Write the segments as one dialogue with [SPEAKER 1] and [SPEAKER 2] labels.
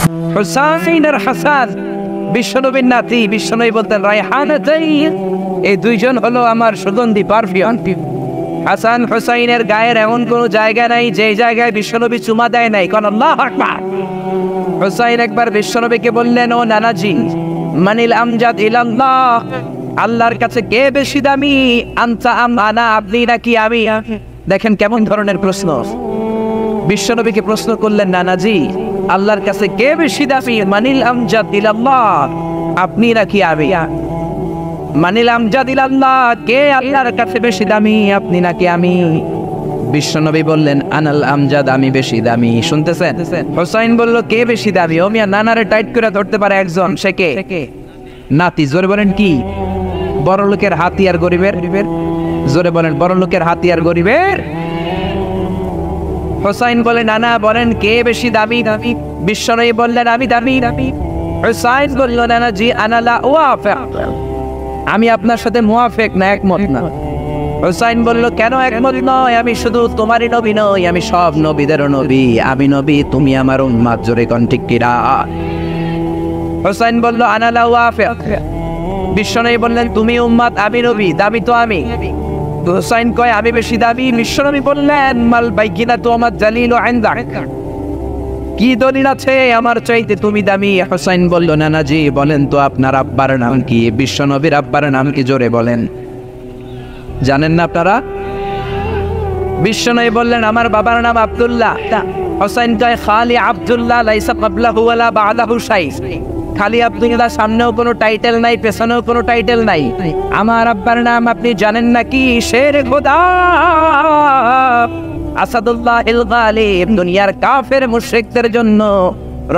[SPEAKER 1] হুসাইন আর হাসান বিশ্বনবীর নাতি। বিশ্বনবী বলতেন রায়হানাতাইন, এই দুইজন হলো আমার সুগন্ধি পারফিউম। হাসান হুসাইনের গায়ের এমন কোন জায়গা নাই যে জায়গায় বিশ্বনবী চুমা দেয় নাই। কোন আল্লাহু আকবার। হুসাইন একবার বিশ্বনবীকে বললেন, ও নানাজি, মানিল আমজাদ ইলাল্লাহ, আল্লাহর কাছে কে বেশি দামি? আনতা আম আনা, আপনি নাকি আমি? দেখেন কেমন ধরনের প্রশ্ন। বিশ্বনবীকে প্রশ্ন করলেন, নানাজি, আল্লাহর কাছে কে বেশি দামি? মানিল আমজাদ ইলাল্লাহ, আপনি নাকি আমি? মানিল আমজাদ ইলাল্লাহ, কে আল্লাহর কাছে বেশি দামি, আপনি নাকি আমি? বিশ্বনবী বললেন, আনাল আমজাদ, আমি বেশি দামি। শুনতেছেন? হুসাইন বলল, কে বেশি দামি? ও মিয়া, নানারে টাইট করে ধরতে পারে একজন, সে কে? নাতি। জোরে বলেন কি? বড় লোকের হাতি আর গরিবের? জোরে বলেন, বড় লোকের হাতি আর গরিবের? হুসাইন বলে, নানা বলেন কে বেশি দামি? বিশ্বনবী বললেন, আমি দামি। হুসাইন বলল, নানা জি, আনা লা ওয়াফিক, আমি আপনার সাথে মুওয়াফিক না, একমত না। হুসাইন বলল, কেন একমত নয়? আমি শুধু তোমারই নবী নই, আমি সব নবীদের নবী। আমি নবী, তুমি আমার উম্মত। জোরে কোন ঠিক কিনা? হুসাইন বলল, আনা লা ওয়াফিক। বিশ্বনবী বললেন, তুমি উম্মত, আমি নবী, দাবি তো আমি। হুসাইন কয়, আমি বেশি দাবি। বিশ্বনবী বললেন, মাল বাইকিনাতু আমার জালিলু ইনদাক, কি দলিল আছে আমার চাইতে তুমি দামি? হুসাইন বলল, নানাজি বলেন তো আপনার আব্বার নাম কি? বিশ্বনবীর আব্বার নাম কি? জোরে বলেন। জানেন না আপনারা? বিশ্বনবী বললেন, আমার বাবার নাম আব্দুল্লাহ। হুসাইন কয়, খালি আব্দুল্লাহ, লাইসা ক্বাবলাহু ওয়ালা বা'দাহু শাই। খালি আব্দুল্লাহ, সামনেও কোনো টাইটেল নাই, পেছনেও কোনো টাইটেল নাই। আমার আব্বার নাম আপনি জানেন নাকি? শের খোদা আসাদুল্লাহিল গালিব, দুনিয়ার কাফের মুশরিকদের জন্য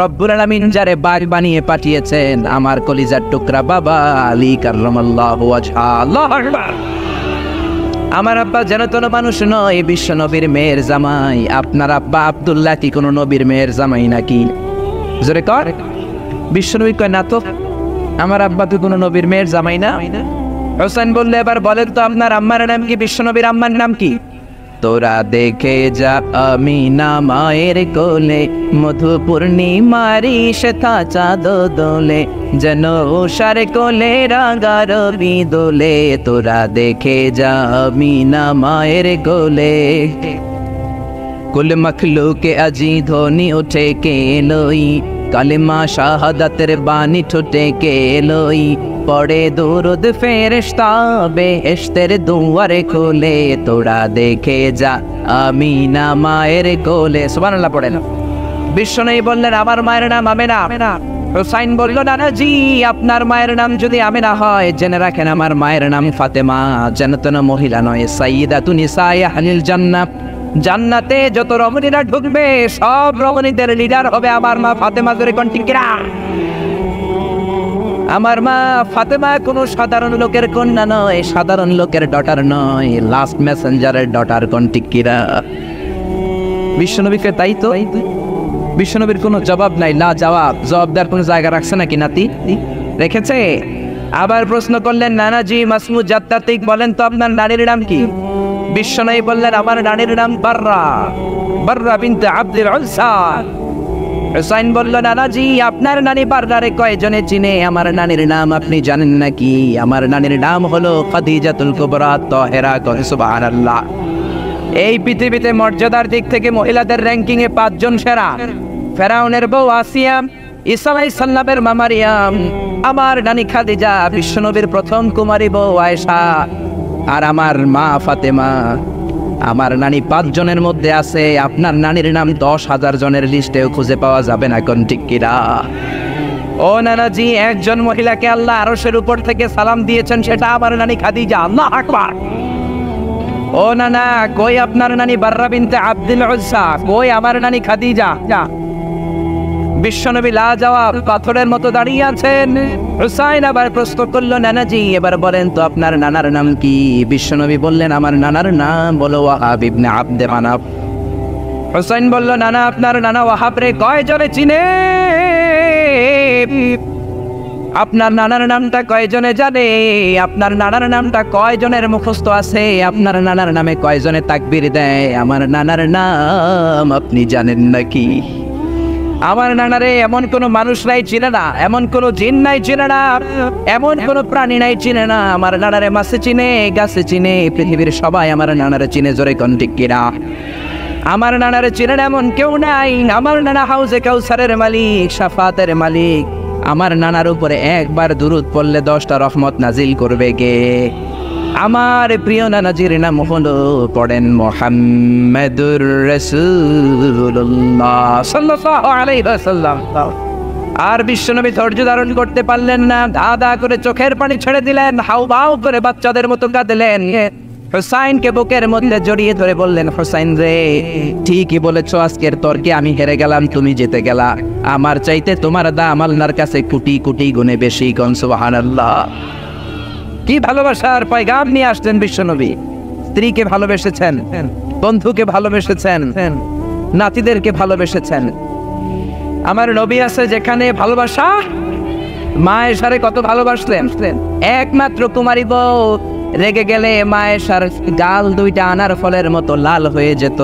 [SPEAKER 1] রব্বুল আলামিন যারে বাগ বানিয়ে পাঠিয়েছেন, আমার কলিজার টুকরা বাবা আলী কাররামাল্লাহু ওয়াজহা। আল্লাহু আকবার। আমার আব্বা যেন তেন মানুষ নয়, বিশ্ব নবীর মেয়ের জামাই। আপনার আব্বা আব্দুল্লাহ কি কোনো নবীর মেয়ের জামাই নাকি? জোরে কর। বিশ্বনবী কয়, না তো, আমার আব্বা তো কোনো নবীর মেয়ের জামাই না। হুসাইন বললে, এবার বলেন তো আপনার আম্মার নাম কি? বিশ্বনবীর আম্মার নাম কি? তোরা দেখে যা আমিনা মায়ের কোলে, মধু পূর্ণিমারি সেথা চাঁদ দোলে, যেন উষার কোলে রাঙা রবি দোলে। তোরা দেখে যা আমিনা মায়ের কোলে, কুল মখলুকে আজি ধ্বনি উঠে কে লই, কালেমা শাহাদাতের বাণী ঠোঁটে কে লই, পড়ে দুরুদ ফেরেশতা বেহেশতের দুয়ারে খোলে। তোরা দেখে যা আমিনা মায়ের কোলে। সুবহানাল্লাহ পড়েন। বিশ্বনবী বললেন, আমার মায়ের নাম আমেনা। হুসাইন বলল, নানাজি আপনার মায়ের নাম যদি আমেনা হয়, জেনে রাখেন আমার মায়ের নাম ফাতেমা। যেন তেন মহিলা নয়, সাইয়্যিদাতুন নিসাই আহলিল জান্নাহ। জান্নাতে যত রমণীরা ঢুকবে, সব রমণীদের লিডার হবে আমার মা ফাতেমা। করে কোন ঠিক কিনা? আমার মা ফাতেমা কোনো সাধারণ লোকের কন্যা নয়, সাধারণ লোকের ডটার নয়, লাস্ট মেসেঞ্জারের ডটার। কোন ঠিক কিনা? বিশ্বনবীকে তাই তো। বিশ্বনবীর কোনো জবাব নাই, লা জবাব। জবাব দেওয়ার কোনো জায়গা রাখছে নাকি নাতি? রেখেছে। আবার প্রশ্ন করলেন, নানাজি মাসমুদ জাত্তাতিক, বলেন তো আপনার নারীর নাম কি? বিশ্বনবী বললেন, আমার নারীর নাম বাররা বিনতে আব্দুল উজ্জা। হুসাইন বলল, নানাজি আপনার নানি বাররারে কয়জনে চিনে? আমার নানির নাম আপনি জানেন নাকি? আমার নানির নাম হলো খাদিজাতুল কুবরা তাহেরা। সুবহানাল্লাহ। এই পৃথিবীতে মর্যাদার দিক থেকে মহিলাদের র্যাঙ্কিং এ 5 জন সেরা। ফেরাউনের বউ আসিয়া, ঈসা আলাইহিস সালামের মা মারিয়াম, আমার নানি খাদিজা, বিশ্বনবীর প্রথম কুমারী বউ আয়েশা, আর আমার মা ফাতেমা। আমার নানি 5 জনের মধ্যে আছে। আপনার নানির নাম 10,000 জনের লিস্টেও খুঁজে পাওয়া যাবে না। কোন ঠিক কিনা? ও নানাজি, একজন মহিলাকে আল্লাহ আরশের উপর থেকে সালাম দিয়েছেন, সেটা আমার নানি খাদিজা। আল্লাহু আকবার। ও নানা, কই আপনার নানি বাররা বিনতে আব্দুল উজ্জা? কই আমার নানি খাদিজা? বিশ্বনবী লাজবাব পাথরের মতো দাঁড়িয়ে আছেন। হুসাইন আবার প্রশ্ন করলো, নানাজি এবার বলেন তো আপনার নানার নাম কি? বিশ্বনবী বললেন, আমার নানার নাম বলো ওয়াহাব ইবনে আব্দে মানাফ। হুসাইন বলল, নানা আপনার নানা ওয়াহাব রে কয়জনে চিনে? আপনার নানার নামটা কয়জনে জানে? আপনার নানার নামটা কয়জনের মুখস্থ আছে? আপনার নানার নামে কয়জনে তাকবীর দেয়? আমার নানার নাম আপনি জানেন নাকি? আমার নানারে এমন কোনো মানুষ নাই চিনে না, এমন কোনো জিন নাই চিনে না, এমন কোনো প্রাণী নাই চিনে না। আমার নানারে মাছে চিনে, গাছে চিনে, পৃথিবীর সবাই আমার নানারে চিনে, জোরে কোন ঠিক কিনা? আমার নানারে চিনে না এমন কেউ নাই। আমার নানা হাউজে কাউসারের মালিক, শাফাতের মালিক। আমার নানার উপরে একবার দুরূদ পড়লে 10টা রহমত নাজিল করবে কে? আমার প্রিয় নানাজির নাম হলো, পড়েন মুহাম্মাদুর রাসূলুল্লাহ সাল্লাল্লাহু আলাইহি ওয়াসাল্লাম। আর বিশ্বনবী ধৈর্য ধারণ করতে পারলেন না, দাদা করে চোখের পানি ছেড়ে দিলেন, হাউমাউ করে বাচ্চাদের মতো কাঁদলেন। হুসাইনকে বুকের মধ্যে জড়িয়ে ধরে বললেন, হুসাইন রে, ঠিকই বলেছো, আজকের তর্কে আমি হেরে গেলাম, তুমি জিতে গেলা। আমার চাইতে তোমার দাম আল্লাহর কাছে কোটি কোটি গুণে বেশি। কোন সুবহানাল্লাহ। কি ভালোবাসার পয়গাম নিয়ে আসছেন বিশ্বনবী। স্ত্রীকে ভালোবেসেছেন, বন্ধুকে ভালোবেসেছেন, নাতিদেরকে ভালোবেসেছেন। আমার নবী আছে যেখানে ভালোবাসা, মায়েশারে কত ভালোবাসলেন। একমাত্র কুমারী বউ রেগে গেলে মায়েশার গাল দুইটা আনার ফলের মতো লাল হয়ে যেত।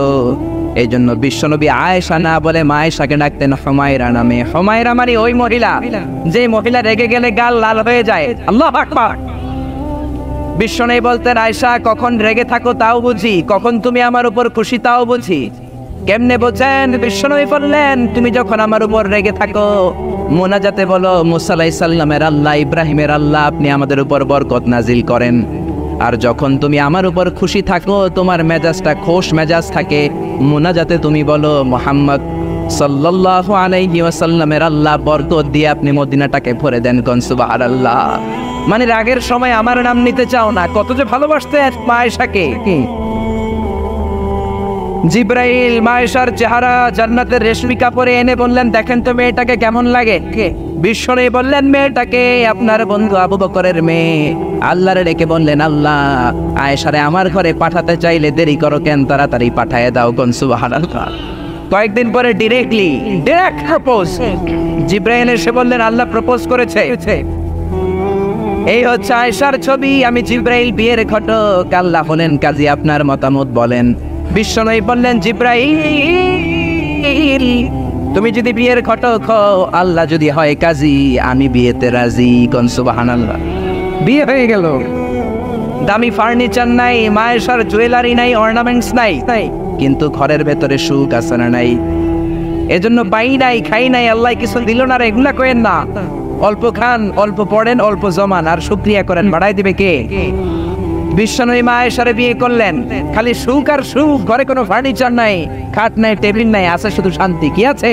[SPEAKER 1] এই জন্য বিশ্বনবী আয়েশা না বলে মায়েশাকে ডাকতেন হুমায়রা নামে। হুমায়রা মানে ওই মহিলা, যে মহিলা রেগে গেলে গাল লাল হয়ে যায়। আল্লাহু আকবার। বিশ্বনবী বলতেন, আয়েশা কখন রেগে থাকো তাও বুঝি, কখন তুমি আমার উপর খুশি তাও বুঝি। কেমনে বোঝেন? বিশ্বনবী বললেন, তুমি যখন আমার উপর রেগে থাকো মুনাজাতে বলো, মুসা আলাইহিস সালামের আল্লাহ, ইব্রাহিমের আল্লাহ, আপনি আমাদের উপর বরকত নাজিল করেন। আর যখন তুমি আমার উপর খুশি থাকো, তোমার মেজাজটা খোশ মেজাজ থাকে, মুনাজাতে তুমি বলো, মুহাম্মদ সাল্লাল্লাহু আলাইহি ওয়াসাল্লামের আল্লাহ বরকত দিয়ে আপনি মদিনাটাকে ভরে দেন। কোন সুবহানাল্লাহ। মানে রাগের সময় আমার নাম নিতে চাও না। কত যে ভালোবাসতে মায়েশাকে। জিব্রাইল মায়েশার চেহারা জান্নাতের রেশমি কাপড়ে এনে বললেন, দেখেন তো মেয়েটাকে কেমন লাগে। বিশ্বনবী বললেন, মেয়েটাকে আপনার বন্ধু আবু বকরের মেয়ে। আল্লাহরে ডেকে বললেন, আল্লাহ আয়েশারে আমার ঘরে পাঠাতে চাইলে দেরি করো কেন, তাড়াতাড়ি পাঠায় দাও। কোন সুবহানাল্লাহ। কয়েকদিন পরে ডিরেক্ট প্রপোজ। জিব্রাইল এসে বললেন, আল্লাহ প্রপোজ করেছে। এই হচ্ছে আয়েশার ছবি। আমি জিব্রাইল, বিয়ের ঘটক। আল্লাহ হলেন কাজী, আপনার মতামত বলেন। বিশ্বনবী বললেন, জিব্রাইল তুমি যদি বিয়ের ঘটক হও, আল্লাহ যদি হয় কাজী, আমি বিয়েতে রাজি। কোন সুবহানাল্লাহ। বিয়ে হয়ে গেল। দামি ফার্নিচার নাই, মায়েশার জুয়েলারি নাই, অর্নামেন্টস নাই, কিন্তু ঘরের ভেতরে সুখ আছে না নাই? এজন্য পাই নাই, খাই নাই, আল্লাহ কিছু দিল না, এগুলা করেন না। অল্প খান, অল্প পড়েন, অল্প জমান, আর শুকরিয়া করেন, বাড়াই দিবে কে? বিশ্বনবী মায়েশারে বিয়ে করলেন, খালি সুখ আর সুখ। ঘরে কোনো ফার্নিচার নাই, খাট নাই, টেবিল নাই, আছে শুধু শান্তি। কি আছে?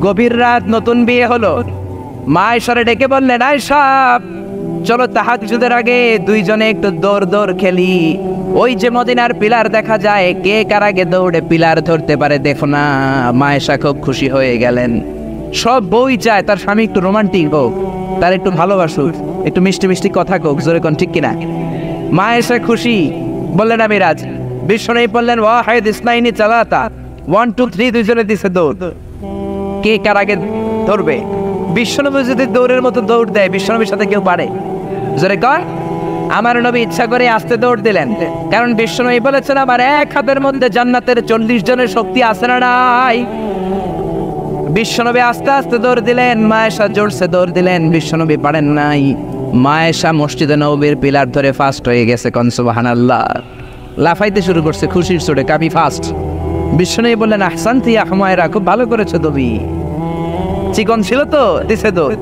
[SPEAKER 1] গভীর রাত, নতুন বিয়ে হলো। মায়েশারে ডেকে বললেন, আয়েশা চলো তাহাজ্জুদের আগে দুইজনে একটু দৌড় খেলি। ওই যে মদিনার পিলার দেখা যায়, কে কার আগে দৌড়ে পিলার ধরতে পারে দেখো না। মায়েশা খুব খুশি হয়ে গেলেন। সব বই চায় তার স্বামী একটু রোমান্টিক হোক, তার একটু ভালোবাসুক, একটু মিষ্টি মিষ্টি কথা কোক, জোরে কোন ঠিক কিনা? মায়েশা খুশি, বললেন আমি রাজ। বিশ্বনবী বললেন, ওয়াহিদ ইসনাইনি চালাতা, 1 2 3 দুইজনে দিছে দৌড়। কে কার আগে ধরবে? বিশ্বনবী যদি দৌড়ের মতো দৌড় দেয়, বিশ্বনবীর সাথে কেউ পারে? জোরে কর। আমার নবী ইচ্ছা করে আস্তে দৌড় দিলেন, কারণ বিশ্বনবী বলেছেন, আমার এক হাতের মধ্যে জান্নাতের 40 জনের শক্তি আছে না নাই? বিশ্বনবী আস্তে আস্তে দৌড় দিলেন, মায়েশা জোরসে দৌড় দিলেন, বিশ্বনবী পারেন নাই। মায়েশা মসজিদে নববীর পিলার ধরে ফাস্ট হয়ে গেছে। কোন সুবহানাল্লাহ। লাফাইতে শুরু করছে খুশির চোটে, কাবি ফাস্ট। বিশ্বনবী বললেন, আহসানতি ইয়া হুমায়রা, খুব ভালো করেছো তুমি। চিকন ছিল তো, দিছে দৌড়।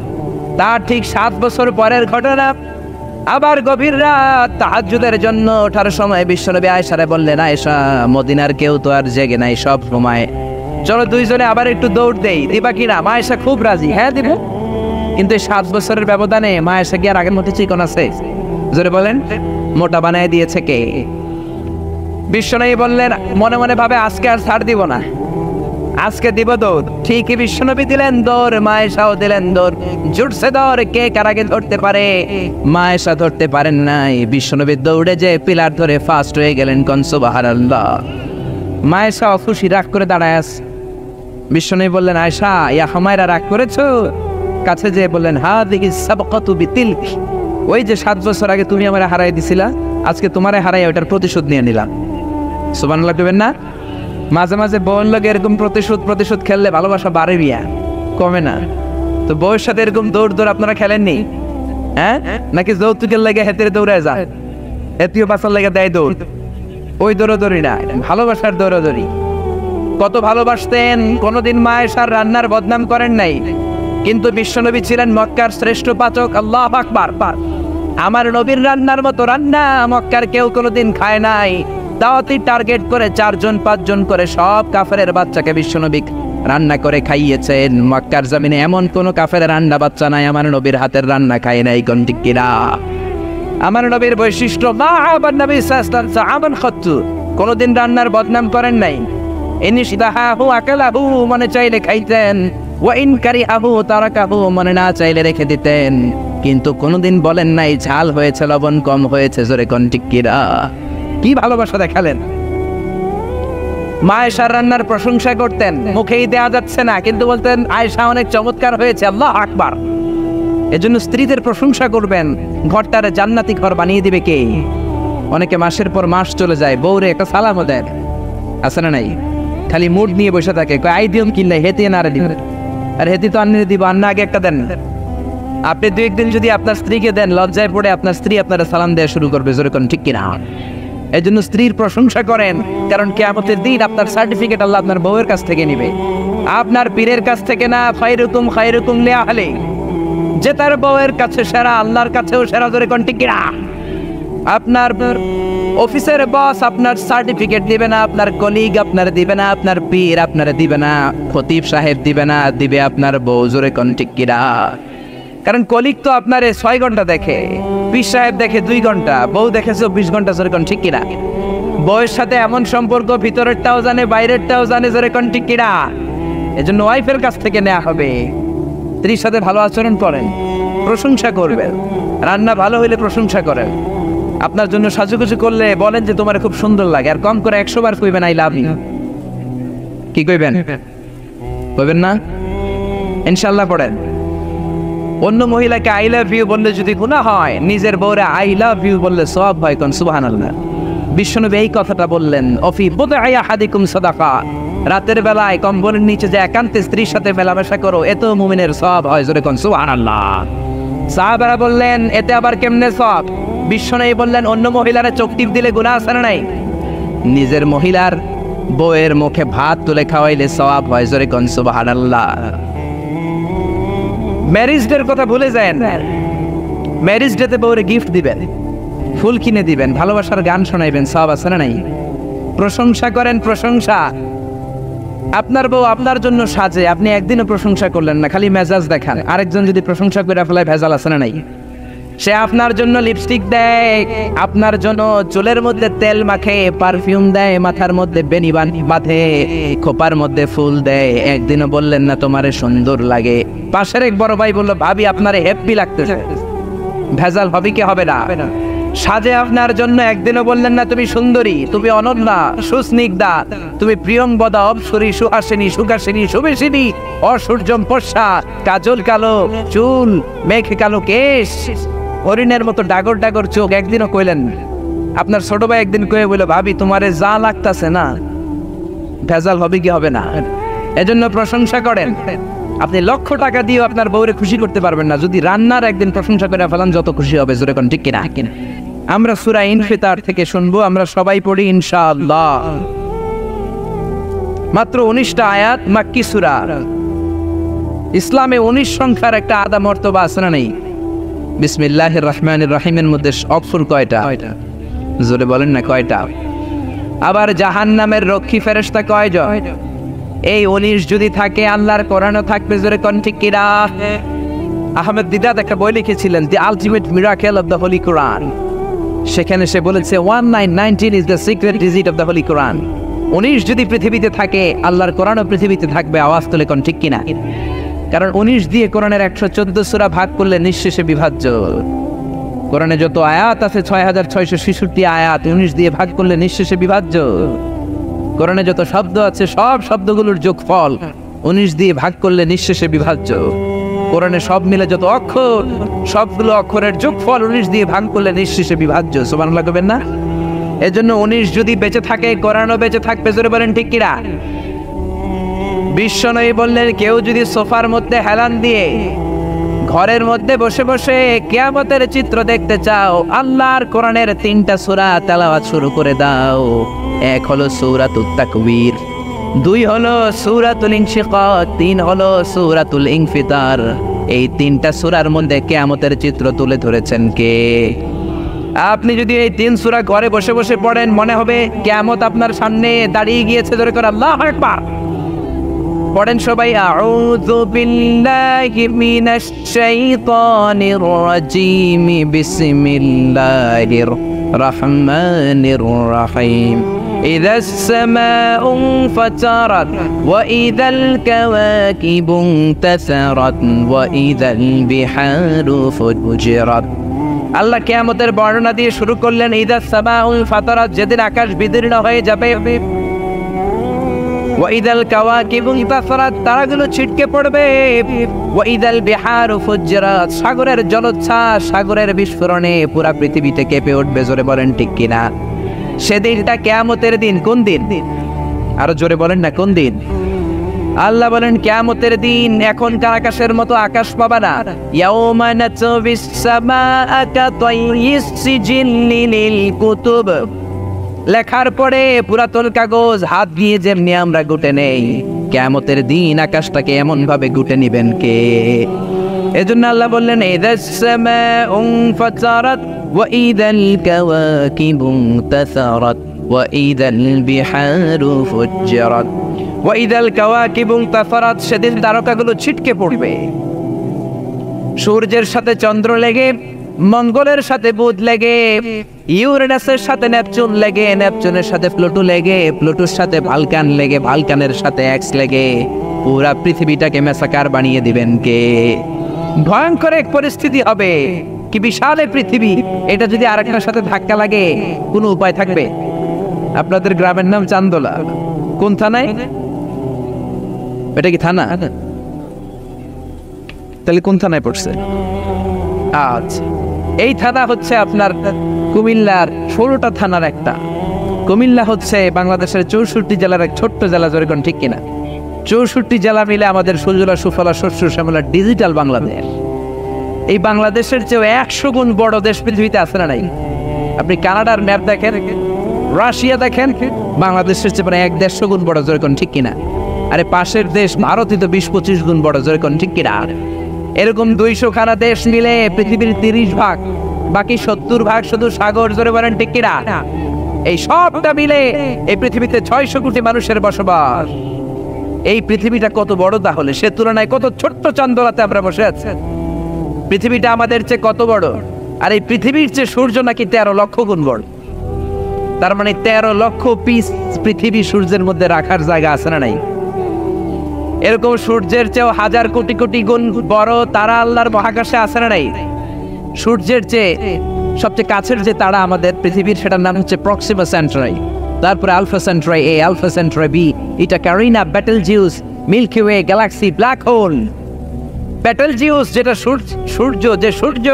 [SPEAKER 1] তার ঠিক 7 বছর পরের ঘটনা। আবার গভীর রাত, তাহাজ্জুদের জন্য ওঠার সময় বিশ্বনবী আয়েশারে বললেন, আয়েশা মদিনার কেউ তো আর জেগে নাই, সব ঘুমায়, চলো দুইজনে আবার একটু দৌড় দেই, দিবা কিনা? মায়েশা খুব রাজি, হ্যাঁ দিব। কিন্তু 7 বছরের ব্যবধানে মায়েশা কি আর আগের মতো চিকন আছে? জোরে বলেন। মোটা বানায় দিয়েছে কে? বিশ্বনবী বললেন, মনে মনে ভাবে আজকে আর ছাড় দিব না, আজকে দিব দৌড়। ঠিকই বিশ্বনবী দিলেন দৌড়, মায়েশাও দিলেন দৌড়। জুটছে দৌড়, কে কার আগে ধরতে পারে? মায়েশা ধরতে পারেন নাই। বিশ্বনবী দৌড়ে যে পিলার ধরে ফাস্ট হয়ে গেলেন। কোন সুবহানাল্লাহ। মায়েশা খুশি, রাগ করে দাঁড়ায় আছে। বিশ্বনবী বললেন, আয়েশা ইয়া হুমায়রা রাগ করেছো? কাছে যেয়ে বললেন, হাদিহি সাবকাতু বিতিলক, ওই যে 7 বছর আগে তুমি আমারে হারাই দিছিলা, আজকে তোমারে হারাই ওটার প্রতিশোধ নিয়ে নিলাম। সুবহানাল্লাহ দেবেন না? মাঝে মাঝে বউয়ের লোক এরকম প্রতিশোধ খেললে ভালোবাসা বাড়ে বিয়া কমে না। তো বউয়ের সাথে এরকম দৌড় আপনারা খেলেননি? হ্যাঁ, নাকি যৌতুকের লেগে হেতের দৌড়ে যায়, হেতিও বাঁচার লেগে দেয় দৌড়? ওই দৌড়াদৌড়ি না, ভালোবাসার দৌড়াদৌড়ি। কত ভালোবাসতেন, কোনদিন মা আয়েশার রান্নার বদনাম করেন নাই, কিন্তু বিশ্বনবী ছিলেন মক্কার শ্রেষ্ঠ পাচক। আল্লাহু আকবার। আমার নবীর রান্নার মতো রান্না মক্কার কেউ কোনোদিন খায় নাই। দাওয়াতি টার্গেট করে 4 জন 5 জন করে সব কাফেরের বাচ্চাকে বিশ্বনবী রান্না করে খাইয়েছেন। মক্কার জমিনে এমন কোন কাফের রান্না বাচ্চা নাই আমার নবীর হাতের রান্না খায় নাই। কোন ঠিক কিনা? আমার নবীর বৈশিষ্ট্য, মা আবার নবী সাল্লাল্লাহু আলাইহি ওয়াসাল্লাম খাত্তু, কোনদিন রান্নার বদনাম করেন নাই। ইনশিদাহু আকালাহু, মনে চাইলে খাইতেন, ওয়া ইন কারিহাহু তারাকাহু, মনে না চাইলে রেখে দিতেন। কিন্তু কোনদিন বলেন নাই ঝাল হয়েছে, লবণ কম হয়েছে। জোরে কোন ঠিক কিনা? কি ভালোবাসা দেখালেন। মা আয়েশার রান্নার প্রশংসা করতেন, মুখেই দেওয়া যাচ্ছে না, কিন্তু বলতেন আয়েশা অনেক চমৎকার হয়েছে। আল্লাহু আকবার। এজন্য স্ত্রীদের প্রশংসা করবেন, ঘরটারে জান্নাতি ঘর বানিয়ে দিবে কে? অনেকে মাসের পর মাস চলে যায়, বউরে একটা সালামও দেন, আছে না নাই? খালি মুড নিয়ে বসে থাকে, কয় আই দিম কিনলে হেতি না রে দিব, আর হেতি তো আন্নে দিব, আন্না আগে একটা দেন। আপনি 2-1 দিন যদি আপনার স্ত্রীকে দেন, লজ্জায় পড়ে আপনার স্ত্রী আপনারা সালাম দেওয়া শুরু করবে। জোরে কোন ঠিক কিনা? এই জন্য স্ত্রীর প্রশংসা করেন, কারণ কিয়ামতের দিন আপনার সার্টিফিকেট আল্লাহ আপনার বউয়ের কাছ থেকে নিবে, আপনার পীরের কাছ থেকে না। খায়রুকুম লিআহলি, যে তার বউয়ের কাছে সেরা, আল্লাহর কাছেও সেরা। জোরে কোন ঠিক কিনা? আপনার অফিসের বস আপনার সার্টিফিকেট দিবে না, আপনার কলিগ আপনার দিবে না, আপনার পীর আপনার দিবে না, খতিব সাহেব দিবে না, দিবে আপনার বউ। জোরে কোন ঠিক কিনা? কারণ কলিগ তো আপনার 6 ঘন্টা দেখে, পীর সাহেব দেখে 2 ঘন্টা, বউ দেখে 24 ঘন্টা। জোরে কোন ঠিক কিনা? বউয়ের সাথে এমন সম্পর্ক, ভিতরেরটাও জানে বাইরেরটাও জানে। জোরে কোন ঠিক কিনা? এজন্য ওয়াইফের কাছ থেকে নেওয়া হবে। স্ত্রীর সাথে ভালো আচরণ করেন, প্রশংসা করবেন। রান্না ভালো হইলে প্রশংসা করেন। আপনার জন্য সাজুগুজু করলে বলেন যে তোমার খুব সুন্দর লাগে, আর কম করে 100 বার কইবেন আই লাভ ইউ। কি কইবেন? কইবেন না? ইনশাআল্লাহ পড়েন। অন্য মহিলাকে আই লাভ ইউ বললে যদি গুনাহ হয়, নিজের বউরে আই লাভ ইউ বললে সওয়াব হয়। কোন সুবহানাল্লাহ। বিশ্বনবী এই কথাটা বললেন, অফি বুদআই আহাদিকুম সাদাকা, রাতের বেলায় কম্বলের নিচে যে একান্তে স্ত্রীর সাথে মেলামেশা করো, এত মুমিনের সওয়াব হয়। জোরে কোন সুবহানাল্লাহ। সাহাবারা বললেন, এতে আবার কেমনে সওয়াব? বিশ্বনবী বললেন, অন্য মহিলারা চোখ টিপ দিলে গুনাহ আছে না নাই? নিজের মহিলার বউয়ের মুখে ভাত তুলে খাওয়াইলে সওয়াব হয়। জোরে কোন সুবহানাল্লাহ। ম্যারেজ ডের কথা ভুলে যায় না। ম্যারেজ ডেতে বউরে গিফট দিবেন, ফুল কিনে দিবেন, ভালোবাসার গান শোনাইবেন, সওয়াব আছে না নাই? প্রশংসা করেন, প্রশংসা। আপনার বউ আপনার জন্য সাজে, আপনি একদিনও প্রশংসা করলেন না, খালি মেজাজ দেখান। আরেকজন যদি প্রশংসা করে ফেলায়, ভেজাল আছে না নাই? সে আপনার জন্য লিপস্টিক দেয়, আপনার জন্য চুলের মধ্যে তেল মাখে, পারফিউম দেয়, মাথার মধ্যে বেনি বাঁধে, খোপার মধ্যে ফুল দেয়, একদিনও বললেন না তোমারে সুন্দর লাগে। পাশের এক বড় ভাই বললো, ভাবি আপনারে হ্যাপি লাগতেছে, ভেজাল হবে কি হবে না? সাজে আপনার জন্য একদিনও বললেন না তুমি সুন্দরী, তুমি অনন্যা, সুস্নিগ্ধা, তুমি প্রিয়ংবদা, অপসরী, সুহাসিনী, সুকাসিনী, সুবেশিনী, অসূর্যম পর্ষা, কাজল কালো চুল, মেঘ কালো কেশ, হরিণের মতো ডাগর ডাগর চোখ, একদিনও কইলেন না। আপনার ছোট ভাই একদিন কয়ে বলল, ভাবি তোমারে যা লাগতাছে না, ভেজাল হবে কি হবে না? এজন্য প্রশংসা করেন। আপনি লক্ষ টাকা দিয়েও আপনার বউরে খুশি করতে পারবেন না, যদি রান্নার একদিন প্রশংসা করে ফেলান, যত খুশি হবে। জোরে কোন ঠিক কিনা? আমরা সূরা ইনফিতার থেকে শুনবো, আমরা সবাই পড়ি ইনশাআল্লাহ। মাত্র 19টা আয়াত, মাক্কি সূরা। ইসলামে 19 সংখ্যার একটা আদা মর্তবা আছে না নেই? বিসমিল্লাহির রহমানির রহিমের মধ্যে অক্ষর কয়টা? জোরে বলেন না কয়টা? আবার জাহান্নামের রক্ষী ফেরেশতা কয়জন? এই 19 যদি থাকে, আল্লাহর কোরআনও থাকবে। জোরে কোন ঠিক কিনা? আহমেদ দিদাত একটা বই লিখেছিলেন, the ultimate miracle of the holy Quran. সেখানে সে বলেছে 1919 is the secret digit of the holy Quran. 19 যদি পৃথিবীতে থাকে, আল্লাহর কোরআনও পৃথিবীতে থাকবে। আওয়াজ তুলে কোন ঠিক কিনা? কারণ 19 দিয়ে কোরআনের 114 সূরা ভাগ করলে নিঃশেষে বিভাজ্য। কোরআনে যত আয়াত আছে 6666 আয়াত, 19 দিয়ে ভাগ করলে নিঃশেষে বিভাজ্য। কোরআনে যত শব্দ আছে, সব শব্দগুলোর যোগফল 19 দিয়ে ভাগ করলে নিঃশেষে বিভাজ্য। কোরআনে সব মিলে যত অক্ষর, সবগুলো অক্ষরের যোগফল 19 দিয়ে ভাগ করলে নিঃশেষে বিভাজ্য। সুবহানাল্লাহ কইবেন না? এজন্য 19 যদি বেঁচে থাকে কোরআনও বেঁচে থাকবে, জোরে বলেন ঠিক কিনা? বিশ্বনবী বললেন, কেউ যদি সোফার মধ্যে হেলান দিয়ে ঘরের মধ্যে বসে বসে কিয়ামতের চিত্র দেখতে চাও, আল্লাহর কোরআনের 3টা সূরা তেলাওয়াত শুরু করে দাও। এক হলো সূরাতুত তাকবীর, 2 হলো সূরাতুল ইনশিকাক, 3 হলো সূরাতুল ইনফিতার। এই 3টা সূরার মধ্যে কিয়ামতের চিত্র তুলে ধরেছেন কে? আপনি যদি এই 3 সূরা ঘরে বসে বসে পড়েন, মনে হবে কিয়ামত আপনার সামনে দাঁড়িয়ে গিয়েছে। ধরে করে আল্লাহু আকবার পড়েন সবাই। আউযু বিল্লাহি মিনাশ শাইতানির রাজীম, বিসমিল্লাহির রহমানির রহিম। ইযাস সামাউ ফাতারাত ওয়া ইযাল কাওয়াকিবু ইনতাসারাত ওয়া ইযাল বিহারু ফুজিরাত। আল্লাহ কিয়ামতের বর্ণনা দিয়ে শুরু করলেন, ইযাস সামাউ ফাতারাত, যেদিন আকাশ বিদীর্ণ হয়ে যাবে, ওয়াইদাল কাওয়াকিবু ইনতাসারাত, তারাগুলো ছিটকে পড়বে, ওয়াইদাল বিহারু ফুজ্জিরাত, সাগরের জলোচ্ছ্বাস, সাগরের বিস্ফোরণে পুরা পৃথিবীতে কেঁপে উঠবে। জোরে বলেন ঠিক কিনা? সেদিনটা কিয়ামতের দিন। কোন দিন? আরো জোরে বলেন না, কোন দিন? আল্লাহ বলেন কিয়ামতের দিন এখনকার আকাশের মতো আকাশ পাবা না। ইয়াউমা নাতবিস সামাআ কাতাইয়িস সিজিল্লি লিল কুতুব, লেখার পরে পুরাতন কাগজ হাত দিয়ে যেমনি আমরা গুটে নেই, কিয়ামতের দিন আকাশটাকে এমন ভাবে গুটে নিবেন কে? এজন্য আল্লাহ বললেন, ইযাস সামাউ ফাতারাত ওয়া ইযাল কাওয়াকিবু ইনতাসারাত ওয়া ইযাল বিহারু ফুজ্জিরাত ওয়া ইযাল কাওয়াকিবু ইনতাসারাত, সেদিন তারকাগুলো ছিটকে পড়বে। সূর্যের সাথে চন্দ্র লেগে, মঙ্গলের সাথে বুধ লেগে, ইউরেনাসের সাথে নেপচুন লেগে, নেপচুনের সাথে প্লুটো লেগে, প্লুটোর সাথে ভালকান লেগে, ভালকানের সাথে এক্স লেগে পুরা পৃথিবীটাকে মেসাকার বানিয়ে দিবেন কে? ভয়ঙ্কর এক পরিস্থিতি হবে। কি বিশাল এই পৃথিবী, এটা যদি আরেকটার সাথে ধাক্কা লাগে কোনো উপায় থাকবে? আপনাদের গ্রামের নাম চান্দোলা, কোন থানায়? এটা কি থানা? তাহলে কোন থানায় পড়ছে? আচ্ছা, এই থানা হচ্ছে আপনার কুমিল্লার 16টা থানার একটা। কুমিল্লা হচ্ছে বাংলাদেশের 64 জেলার এক ছোট্ট জেলা। জোরে কোন ঠিক কিনা? 64 জেলা মিলে আমাদের সুজলা সুফলা শস্য শ্যামলা ডিজিটাল বাংলাদেশ। এই বাংলাদেশের চেয়ে 100 গুণ বড় দেশ পৃথিবীতে আছে না নাই? আপনি কানাডার ম্যাপ দেখেন, রাশিয়া দেখেন, বাংলাদেশের চেয়ে মানে 1-150 গুণ বড়। জোরে কোন ঠিক কিনা? আরে পাশের দেশ ভারতই তো 20-25 গুণ বড়। জোরে কোন ঠিক কিনা? এরকম 200 খানা দেশ মিলে পৃথিবীর 30 ভাগ, বাকি 70 ভাগ শুধু সাগর। জোরে বলেন ঠিক কিনা? এই সবটা মিলে এই পৃথিবীতে 600 কোটি মানুষের বসবাস। এই পৃথিবীটা কত বড় তাহলে? সে তুলনায় কত ছোট্ট চান্দোলাতে আমরা বসে আছি। পৃথিবীটা আমাদের চেয়ে কত বড়, আর এই পৃথিবীর চেয়ে সূর্য নাকি 13 লক্ষ গুণ বড়। তার মানে 13 লক্ষ পিস পৃথিবী সূর্যের মধ্যে রাখার জায়গা আছে না নাই? এরকম সূর্যের চেয়েও 1000 কোটি কোটি গুণ বড় তারা আল্লাহর মহাকাশে আছে না নাই? সূর্যের চেয়ে সবচেয়ে কাছের যে তারা আমাদের পৃথিবীর, সেটার নাম হচ্ছে প্রক্সিমা সেন্টারি, তারপরে Alpha Centauri A, Alpha Centauri B, এটা Carina, Betelgeuse, Milky Way, galaxy, black hole. Betelgeuse যেটা সূর্য, যে সূর্য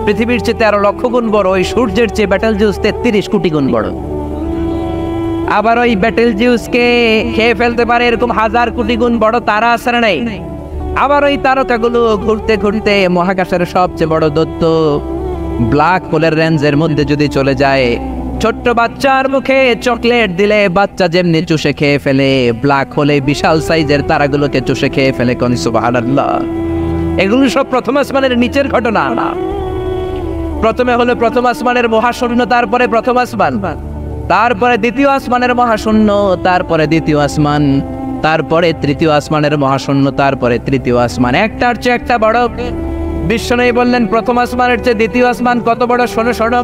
[SPEAKER 1] পৃথিবীর চেয়ে 13 লক্ষ গুণ বড়, ওই সূর্যের চেয়ে বেটেলজিউস 33 কোটি গুণ বড়। আবার ওই বেটেলজিউসকে খেয়ে ফেলতে পারে এরকম 1000 কোটি গুণ বড় তারা আছে না নাই? আবার ওই তারকাগুলো ঘুরতে ঘুরতে মহাকাশের সবচেয়ে বড় দৈত্য ব্ল্যাক হোলের রেঞ্জের মধ্যে যদি চলে যায়, ছোট্ট বাচ্চার মুখে চকলেট দিলে বাচ্চা যেমনি চুষে খেয়ে ফেলে, ব্ল্যাক হোলে বিশাল সাইজের তারাগুলোকে চুষে খেয়ে ফেলে। কোন সুবহানাল্লাহ। এগুলো সব প্রথম আসমানের নিচের ঘটনা না। প্রথমে হলো প্রথম আসমানের মহাশূন্য, তারপরে প্রথম আসমান, তারপরে দ্বিতীয় আসমানের মহাশূন্য, তারপরে দ্বিতীয় আসমান, তারপরে তৃতীয় আসমানের মহাশূন্য, তারপরে তৃতীয় আসমান। একটার চেয়ে একটা বড়। বিশ্বনবী বললেন প্রথম আসমানের চেয়ে দ্বিতীয় আসমান কত বড়? শোনো শোনো,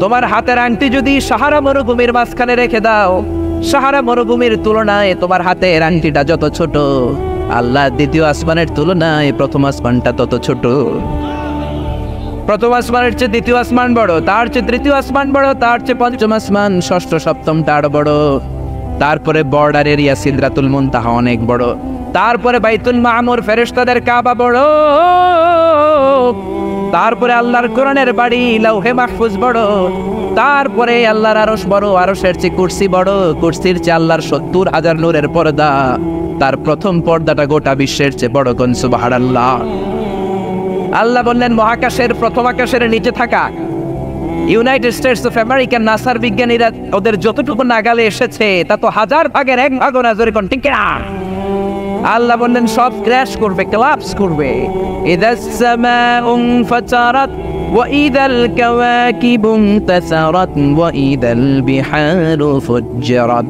[SPEAKER 1] তোমার হাতের আংটি যদি সাহারা মরুভূমির মাঝখানে রেখে দাও, সাহারা মরুভূমির তুলনায় তোমার হাতের আংটিটা যত ছোট, আল্লাহ দ্বিতীয় আসমানের তুলনায় প্রথম আসমানটা তত ছোট। প্রথম আসমানের চেয়ে দ্বিতীয় আসমান বড়, তার চেয়ে তৃতীয় আসমান বড়, তার চেয়ে পঞ্চম আসমান, ষষ্ঠ সপ্তমটা আরো বড়, তারপরে বর্ডার এরিয়া সিদরাতুল মুনতাহা অনেক বড়, তারপরে বাইতুল মামুর ফেরেশতাদের কাবা বড়, তারপরে আল্লাহর কোরআনের বাড়ি লাউহে মাহফুজ বড়, তারপরে আল্লাহর আরশ বড়, আরশের চেয়ে কুরসি বড়, কুরসির চেয়ে আল্লাহর ৭০,০০০ নূরের পর্দা, তার প্রথম পর্দাটা গোটা বিশ্বের চেয়ে বড়। কোন সুবহানাল্লাহ। আল্লাহ বললেন মহাকাশের প্রথম আকাশের নিচে থাকা ইউনাইটেড স্টেটস অফ আমেরিকার নাসার বিজ্ঞানীরা ওদের যতটুকু নাগালে এসেছে তা তো ১০০০ ভাগের ১ ভাগও না। জোরে কোন ঠিক কিনা? আল্লাহ বললেন সব ক্র্যাশ করবে, কোলাপস করবে। ইদাস সামাউ ফাতারাত ওয়া ইদাল কাওয়াকিবু ইনতাসারাত ওয়া ইদাল বিহারু ফুজ্জিরাত।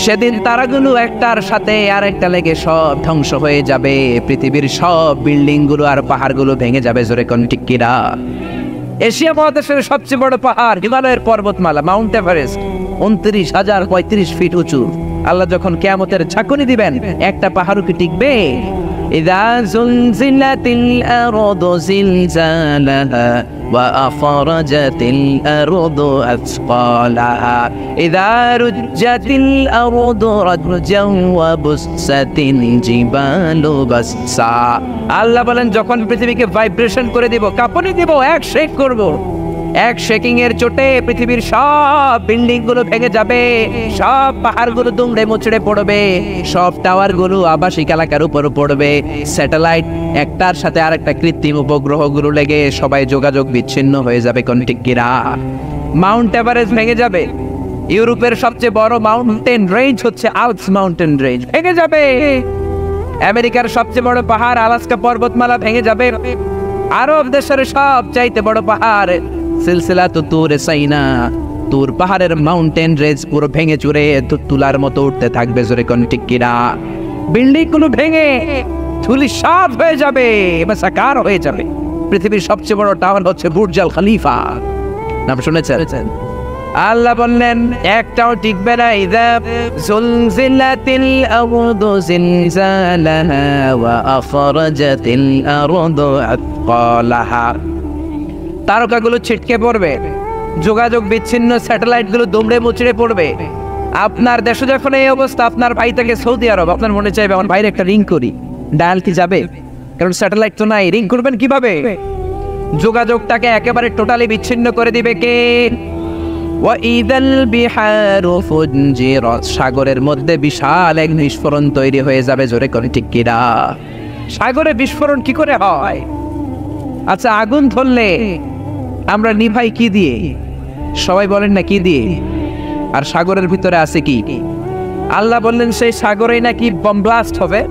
[SPEAKER 1] সেদিন তারাগুলো একটার সাথে আরেকটা লেগে সব ধ্বংস হয়ে যাবে, পৃথিবীর সব বিল্ডিং গুলো আর পাহাড়গুলো ভেঙে যাবে। জোরে কোন ঠিক কিনা? এশিয়া মহাদেশের সবচেয়ে বড় পাহাড় হিমালয়ের পর্বতমালা মাউন্ট এভারেস্ট ২৯,০৩৫ ফিট উঁচু। আল্লাহ যখন কিয়ামতের ঝাঁকুনি দিবেন একটা পাহাড়ও কি টিকবে? ইযা যুলজিলাতিল আরদু জিলজালাহা ওয়া আখরাজাতিল আরদু আসকালাহা ইযা রুজ্জাতিল আরদু রাজ্জান ওয়া বুসসাতিল জিবালু বাসসা। আল্লাহ বলেন যখন পৃথিবীকে ভাইব্রেশন করে দিব, কাঁপুনি দিব, এক শেক করব, এক শেকিং এর চোটে পৃথিবীর সব বিল্ডিং গুলো ভেঙে যাবে, সব পাহাড় গুলো দুমড়ে মুচড়ে পড়বে, সব টাওয়ার গুলো আবাসিক এলাকার উপর পড়বে, স্যাটেলাইট একটার সাথে আরেকটা কৃত্রিম উপগ্রহ গুলো লেগে সবাই যোগাযোগ বিচ্ছিন্ন হয়ে যাবে। কোন ঠিক কিনা? মাউন্ট এভারেস্ট ভেঙে যাবে। ইউরোপের সবচেয়ে বড় মাউন্টেন রেঞ্জ হচ্ছে আল্পস মাউন্টেন রেঞ্জ, ভেঙে যাবে। আমেরিকার সবচেয়ে বড় পাহাড় আলাস্কা পর্বতমালা ভেঙে যাবে। আরব দেশের সব চাইতে বড় পাহাড় সিলসিলা তুর সাইনা, তুর পাহাড়ের মাউন্টেন রেঞ্জ পুরো ভেঙে চুরে তুলার মতো উঠতে থাকবে। জোরে কোন ঠিক কিনা? বিল্ডিং গুলো ভেঙে ধূলিসাৎ হয়ে যাবে, মাসাকার হয়ে যাবে। পৃথিবীর সবচেয়ে বড় টাওয়ার হচ্ছে বুর্জ আল খলিফা, নাম শুনেছেন? আল্লাহ বললেন একটাও টিকবে না। ইযা যুলজিলাতিল আরদু জিলজালাহা ওয়া আখরাজাতিল আরদু আথকালাহা। তারকাগুলো ছিটকে পড়বে, যোগাযোগ বিচ্ছিন্ন, স্যাটেলাইট গুলো দুমড়ে মুচড়ে পড়বে। আপনার দেশে যখন এই অবস্থা, আপনার ভাই থেকে সৌদি আরব, আপনার মনে চাইবে আমার ভাইয়ের একটা রিং করি, ডায়াল কি যাবে? কারণ স্যাটেলাইট তো নাই, রিং করবেন কিভাবে? যোগাযোগটাকে একেবারে টোটালি বিচ্ছিন্ন করে দিবে কে? ওয়া ইদাল বিহারু ফুজ্জিরাত। সাগরের মধ্যে বিশাল এক বিস্ফোরণ তৈরি হয়ে যাবে। জোরে করে ঠিক কিনা? সাগরে বিস্ফোরণ কি করে হয়? আচ্ছা, আগুন ধরলে আমরা নিভাই কি দিয়ে? সবাই বলেন না কি দিয়ে? আর সাগরের ভিতরে আছে কি? আল্লাহ বললেন সেই সাগরেই নাকি বম ব্লাস্ট হবে,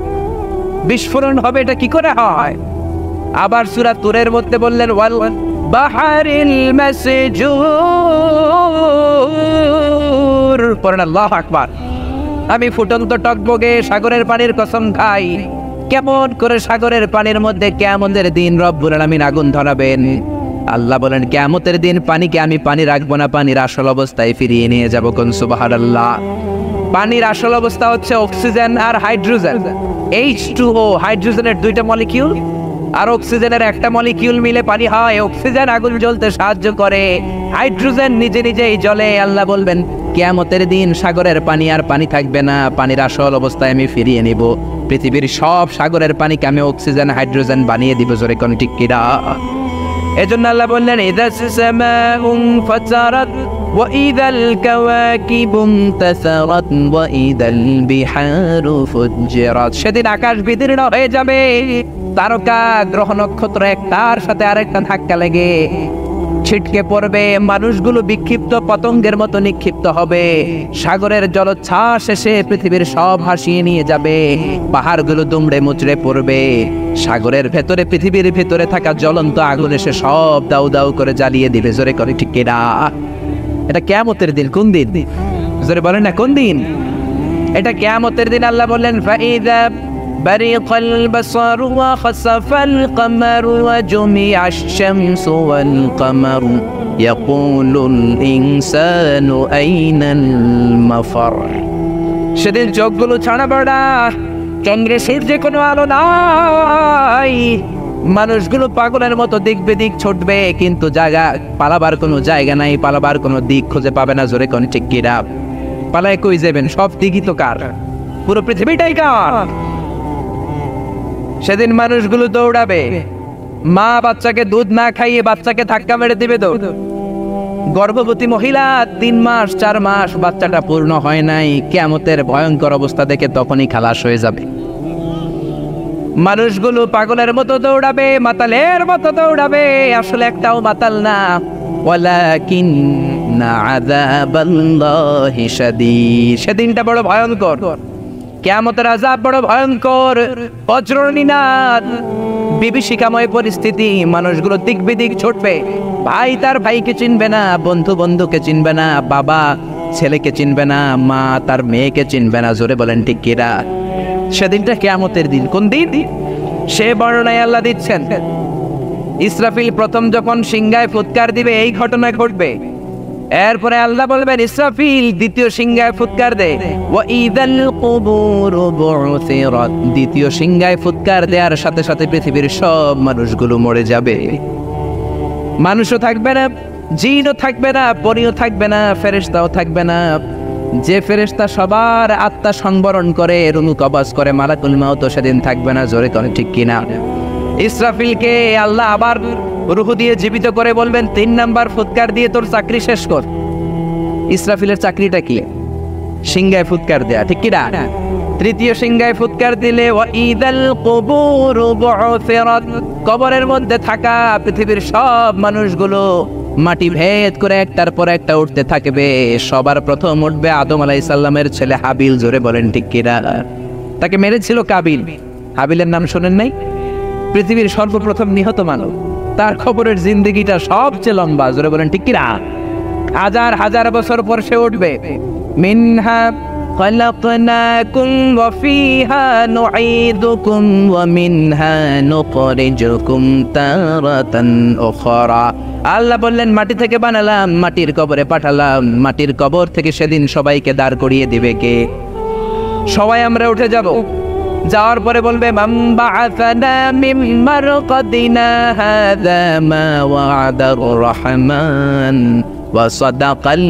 [SPEAKER 1] বিস্ফোরণ হবে। এটা কি করে হয়? আবার সূরা তুরের মধ্যে বললেন ওয়াল বাহারিল মাসজুর। পড়েন আল্লাহু আকবার। আমি ফুটন্ত টকবগে সাগরের পানির কসম খাই, কেমন করে সাগরের পানির মধ্যে কিয়ামতের দিন রব্বুল আলামিন আগুন ধরাবেন। আল্লাহ বলেন কিয়ামতের দিন পানিকে আমি পানি রাখবো না, পানির আসল অবস্থায় ফিরিয়ে নিয়ে যাব। কোন সুবহানাল্লাহ। পানির আসল অবস্থা হচ্ছে অক্সিজেন আর হাইড্রোজেন। H2O হাইড্রোজেনের দুইটা মলিকিউল আর অক্সিজেনের একটা মলিকিউল মিলে পানি হয়। অক্সিজেন আগুন জ্বলতে সাহায্য করে, হাইড্রোজেন নিজে নিজেই জ্বলে। আল্লাহ বলবেন কিয়ামতের দিন সাগরের পানি আর পানি থাকবে না, পানির আসল অবস্থায় আমি ফিরিয়ে নিব। পৃথিবীর সব সাগরের পানিকে আমি অক্সিজেন হাইড্রোজেন বানিয়ে দিব। জোরে কোন ঠিক কিনা? এজন্য আল্লাহ বললেন ইদাস সামাউ ফাতারাত ওয়া ইদাল কাওয়াকিবু ইনতাসারাত ওয়া ইদাল বিহারু ফুজ্জিরাত। সেদিন আকাশ বিদীর্ণ হয়ে যাবে, তারকা গ্রহ নক্ষত্র একটার সাথে আরেকটা ধাক্কা লেগে ছিটকে পড়বে, মানুষগুলো বিক্ষিপ্ত পতঙ্গের মতো নিক্ষিপ্ত হবে, সাগরের জলোচ্ছ্বাস এসে পৃথিবীর সব ভাসিয়ে নিয়ে যাবে, পাহাড়গুলো দুমড়ে মুচড়ে পড়বে, সাগরের ভেতরে পৃথিবীর ভেতরে থাকা জ্বলন্ত আগুন এসে সব দাউ দাউ করে জ্বালিয়ে দিবে। জোরে করে ঠিক কিনা? এটা কিয়ামতের দিন। কোন দিন? জোরে বলেন না কোন দিন? এটা কিয়ামতের দিন। আল্লাহ বললেন ফাইযা বারিকাল বাসারু ওয়া খাসাফাল কামারু ওয়া জুমিআশ শামসু ওয়াল কামারু ইয়াকুলুল ইনসানু আইনাল মাফার। সেদিন চোখগুলো ছানা বড়া, চন্দ্রে সূর্যে কোনো আলো নাই, মানুষগুলো পাগলের মতো দিক বেদিক ছুটবে, কিন্তু জায়গা পালাবার কোনো জায়গা নাই, পালাবার কোনো দিক খুঁজে পাবে না। জোরে কোন ঠিক কিনা? পালায় কই যাবেন? সব দিকই তো কার, পুরো পৃথিবীটাই কার। সেদিন মানুষগুলো দৌড়াবে, মা বাচ্চাকে দুধ না খাইয়ে বাচ্চাকে ধাক্কা মেরে দিবে তো। গর্ভবতী মহিলা 3 মাস 4 মাস বাচ্চাটা পূর্ণ হয় নাই, কিয়ামতের ভয়ঙ্কর অবস্থা দেখে তখনই খালাস হয়ে যাবে। মানুষগুলো পাগলের মতো দৌড়াবে, মাতালের মতো দৌড়াবে, আসলে একটাও মাতাল না। ওয়ালাকিন্না আযাবাল্লাহি শাদীদ, সেদিনটা বড় ভয়ঙ্কর। কিয়ামতের আযাব বড় ভয়ঙ্কর, বজ্রনিনাদ, বিভীষিকাময় পরিস্থিতি। মানুষগুলো দিক বিদিক ছুটবে, ভাই তার ভাইকে চিনবে না, বন্ধু বন্ধুকে চিনবে না, বাবা ছেলেকে চিনবে না, মা তার মেয়েকে চিনবে না। জোরে বলেন ঠিক কিনা? সেদিনটা কিয়ামতের দিন। কোন দিন? সে বর্ণনায় আল্লাহ দিচ্ছেন, ইসরাফিল প্রথম যখন সিংহায় ফুৎকার দিবে এই ঘটনা ঘটবে। এরপরে আল্লাহ বলবেন, ইসরাফিল দ্বিতীয় সিংহায় ফুৎকার দে। ওয়া ইযাল কুবুরু বু'থিরাত, দ্বিতীয় সিংহায় ফুৎকার দেওয়ার সাথে সাথে পৃথিবীর সব মানুষগুলো মরে যাবে। মানুষও থাকবে না, জিনও থাকবে না, পরীও থাকবে না, ফেরেশতাও থাকবে না। যে ফেরেশতা সবার আত্মা সংবরণ করে, রুনু কবজ করে, মালাকুল মাউত সেদিন থাকবে না। জোরে করে ঠিক কিনা? ইসরাফিলকে আল্লাহ আবার রূহ দিয়ে জীবিত করে বলবেন, 3 নাম্বার ফুৎকার দিয়ে তোর চাকরি শেষ কর। ইসরাফিলের চাকরিটা কি? সিংহায় ফুৎকার দেয়া, ঠিক কিনা? তৃতীয় সিংহায় ফুৎকার দিলে ওয়া ইযাল কুবুরু বু'থিরাত, কবরের মধ্যে থাকা পৃথিবীর সব মানুষগুলো মাটি ভেদ করে একটার পর একটা উঠতে থাকবে। সবার প্রথম উঠবে আদম আলাইহিস সালামের ছেলে হাবিল। জোরে বলেন ঠিক কিনা? তাকে মেরেছিল কাবিল। হাবিলের নাম শোনেন নাই? পৃথিবীর সর্বপ্রথম নিহত মানব, তার খবরের জিন্দেগিটা সবচেয়ে লম্বা। জোরে বলেন ঠিক কিনা? হাজার হাজার বছর পর সে উঠবে। মিনহা خلقناكم وفيها نعيدكم ومنها نخرجكم تارة أخرى। আল্লাহ বললেন, মাটি থেকে বানালাম, মাটির কবরে পাঠালাম, মাটির কবর থেকে সেদিন সবাইকে দাঁড় করিয়ে দিবে কে? সবাই আমরা উঠে যাব। যাওয়ার পরে বলবে, মান বাআসানা মিন মারকাদিনা হাযা মা ওয়া'দার রহমান ওয়া সাদাকাল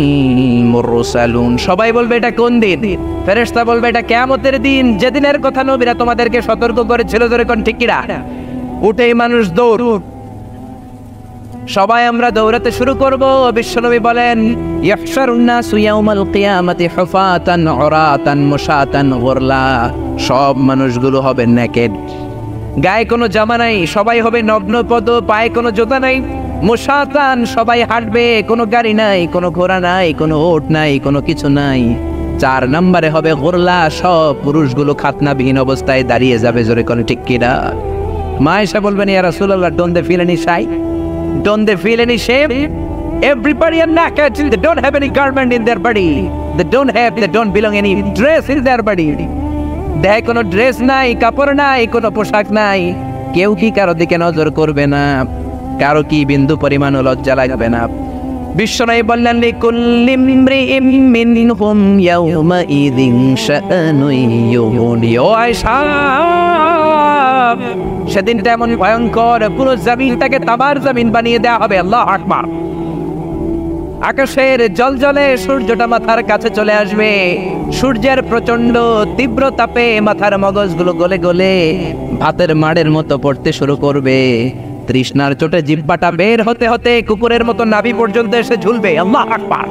[SPEAKER 1] মুরসালুন। সবাই বলবে, এটা কোন দিন? ফেরেশতা বলবে, এটা কিয়ামতের দিন, যেদিনের কথা নবীরা তোমাদেরকে সতর্ক করেছিল। জোরে কোন ঠিক কিনা? উঠেই মানুষ দৌড়, সবাই আমরা দৌড়াতে শুরু করব। বিশ্বনবী বলেন, ইহশারুন নাসু ইয়াউমাল কিয়ামাতি হুফাতান উরাতান মুশাতান গুরলা, সব মানুষগুলো হবে নেকেড, গায়ে কোনো জামা নাই, সবাই হবে নগ্ন পদ, পায়ে কোনো জুতা নাই। মুশাতান, সবাই হাঁটবে, কোনো গাড়ি নাই, কোনো ঘোড়া নাই, কোনো ওট নাই, কোনো কিছু নাই। 4 নম্বরে হবে গুরলা, সব পুরুষগুলো খাতনাবিহীন অবস্থায় দাঁড়িয়ে যাবে। জোরে কোন ঠিক কিনা? মা আয়েশা বলবেন, ইয়া রাসূলুল্লাহ, don't they feel any shy? Don't they feel any shame? Everybody are naked. They don't have any garment in their body. They don't belong any dress in their body. দেয় কোনো ড্রেস নাই, কাপড় নাই, কোনো পোশাক নাই। কেউ কি কারো দিকে নজর করবে না? কারো কি বিন্দু পরিমাণ লজ্জা লাগবে না? বিশ্বনবী বললেন, লিকুল্লি ইমরিইম মিনহুম ইয়াউমা ইযিন শাআনুন ইউগনি। ও আয়েশা, সেদিনটা এমন ভয়ঙ্কর, পুরো জমিনটাকে তামার জমিন বানিয়ে দেওয়া হবে। আল্লাহু আকবার। আকাশের জলজলে সূর্যটা মাথার কাছে চলে আসবে। সূর্যের প্রচন্ড তীব্র তাপে মাথার মগজগুলো গলে গলে ভাতের মাড়ের মতো পড়তে শুরু করবে। তৃষ্ণার চোটে জিহ্বাটা বের হতে হতে কুকুরের মতো নাভি পর্যন্ত এসে ঝুলবে। আল্লাহু আকবার।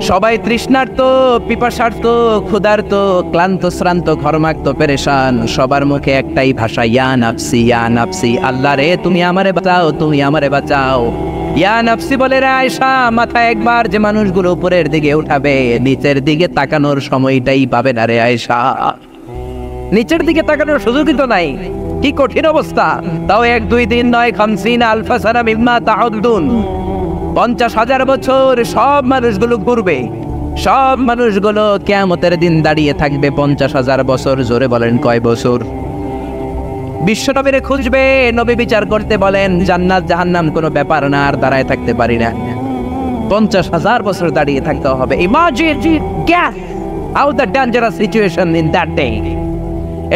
[SPEAKER 1] সবাই তৃষ্ণার্ত, পিপাসার্ত, ক্ষুধার্ত, ক্লান্ত, শ্রান্ত, ঘর্মাক্ত, পেরেশান। সবার মুখে একটাই ভাষা, ইয়া নাফসি, ইয়া নাফসি। আল্লাহ রে, তুমি আমারে বাঁচাও, তুমি আমারে বাঁচাও। ইয়া নাফসি বলে রে আয়েশা, মাথা একবার যে মানুষগুলো উপরের দিকে উঠাবে, নিচের দিকে তাকানোর সময়টাই পাবে না রে আয়েশা। নিচের দিকে তাকানোর সুযোগই তো নাই। কি কঠিন অবস্থা! তাও 1-2 দিন নয়, 50 আলফা সানা মিম্মা তাউদ্দুন, 50,000 বছর সব মানুষগুলো ঘুরবে। সব মানুষগুলো কিয়ামতের দিন দাঁড়িয়ে থাকবে 50,000 বছর। জোরে বলেন কয় বছর? বিশ্বনবীরে খুঁজবে, নবী বিচার করতে বলেন, জান্নাত জাহান্নাম কোনো ব্যাপার না, আর দাঁড়ায় থাকতে পারি না। 50,000 বছর দাঁড়িয়ে থাকতে হবে। Imagine, guess how the dangerous situation in that day.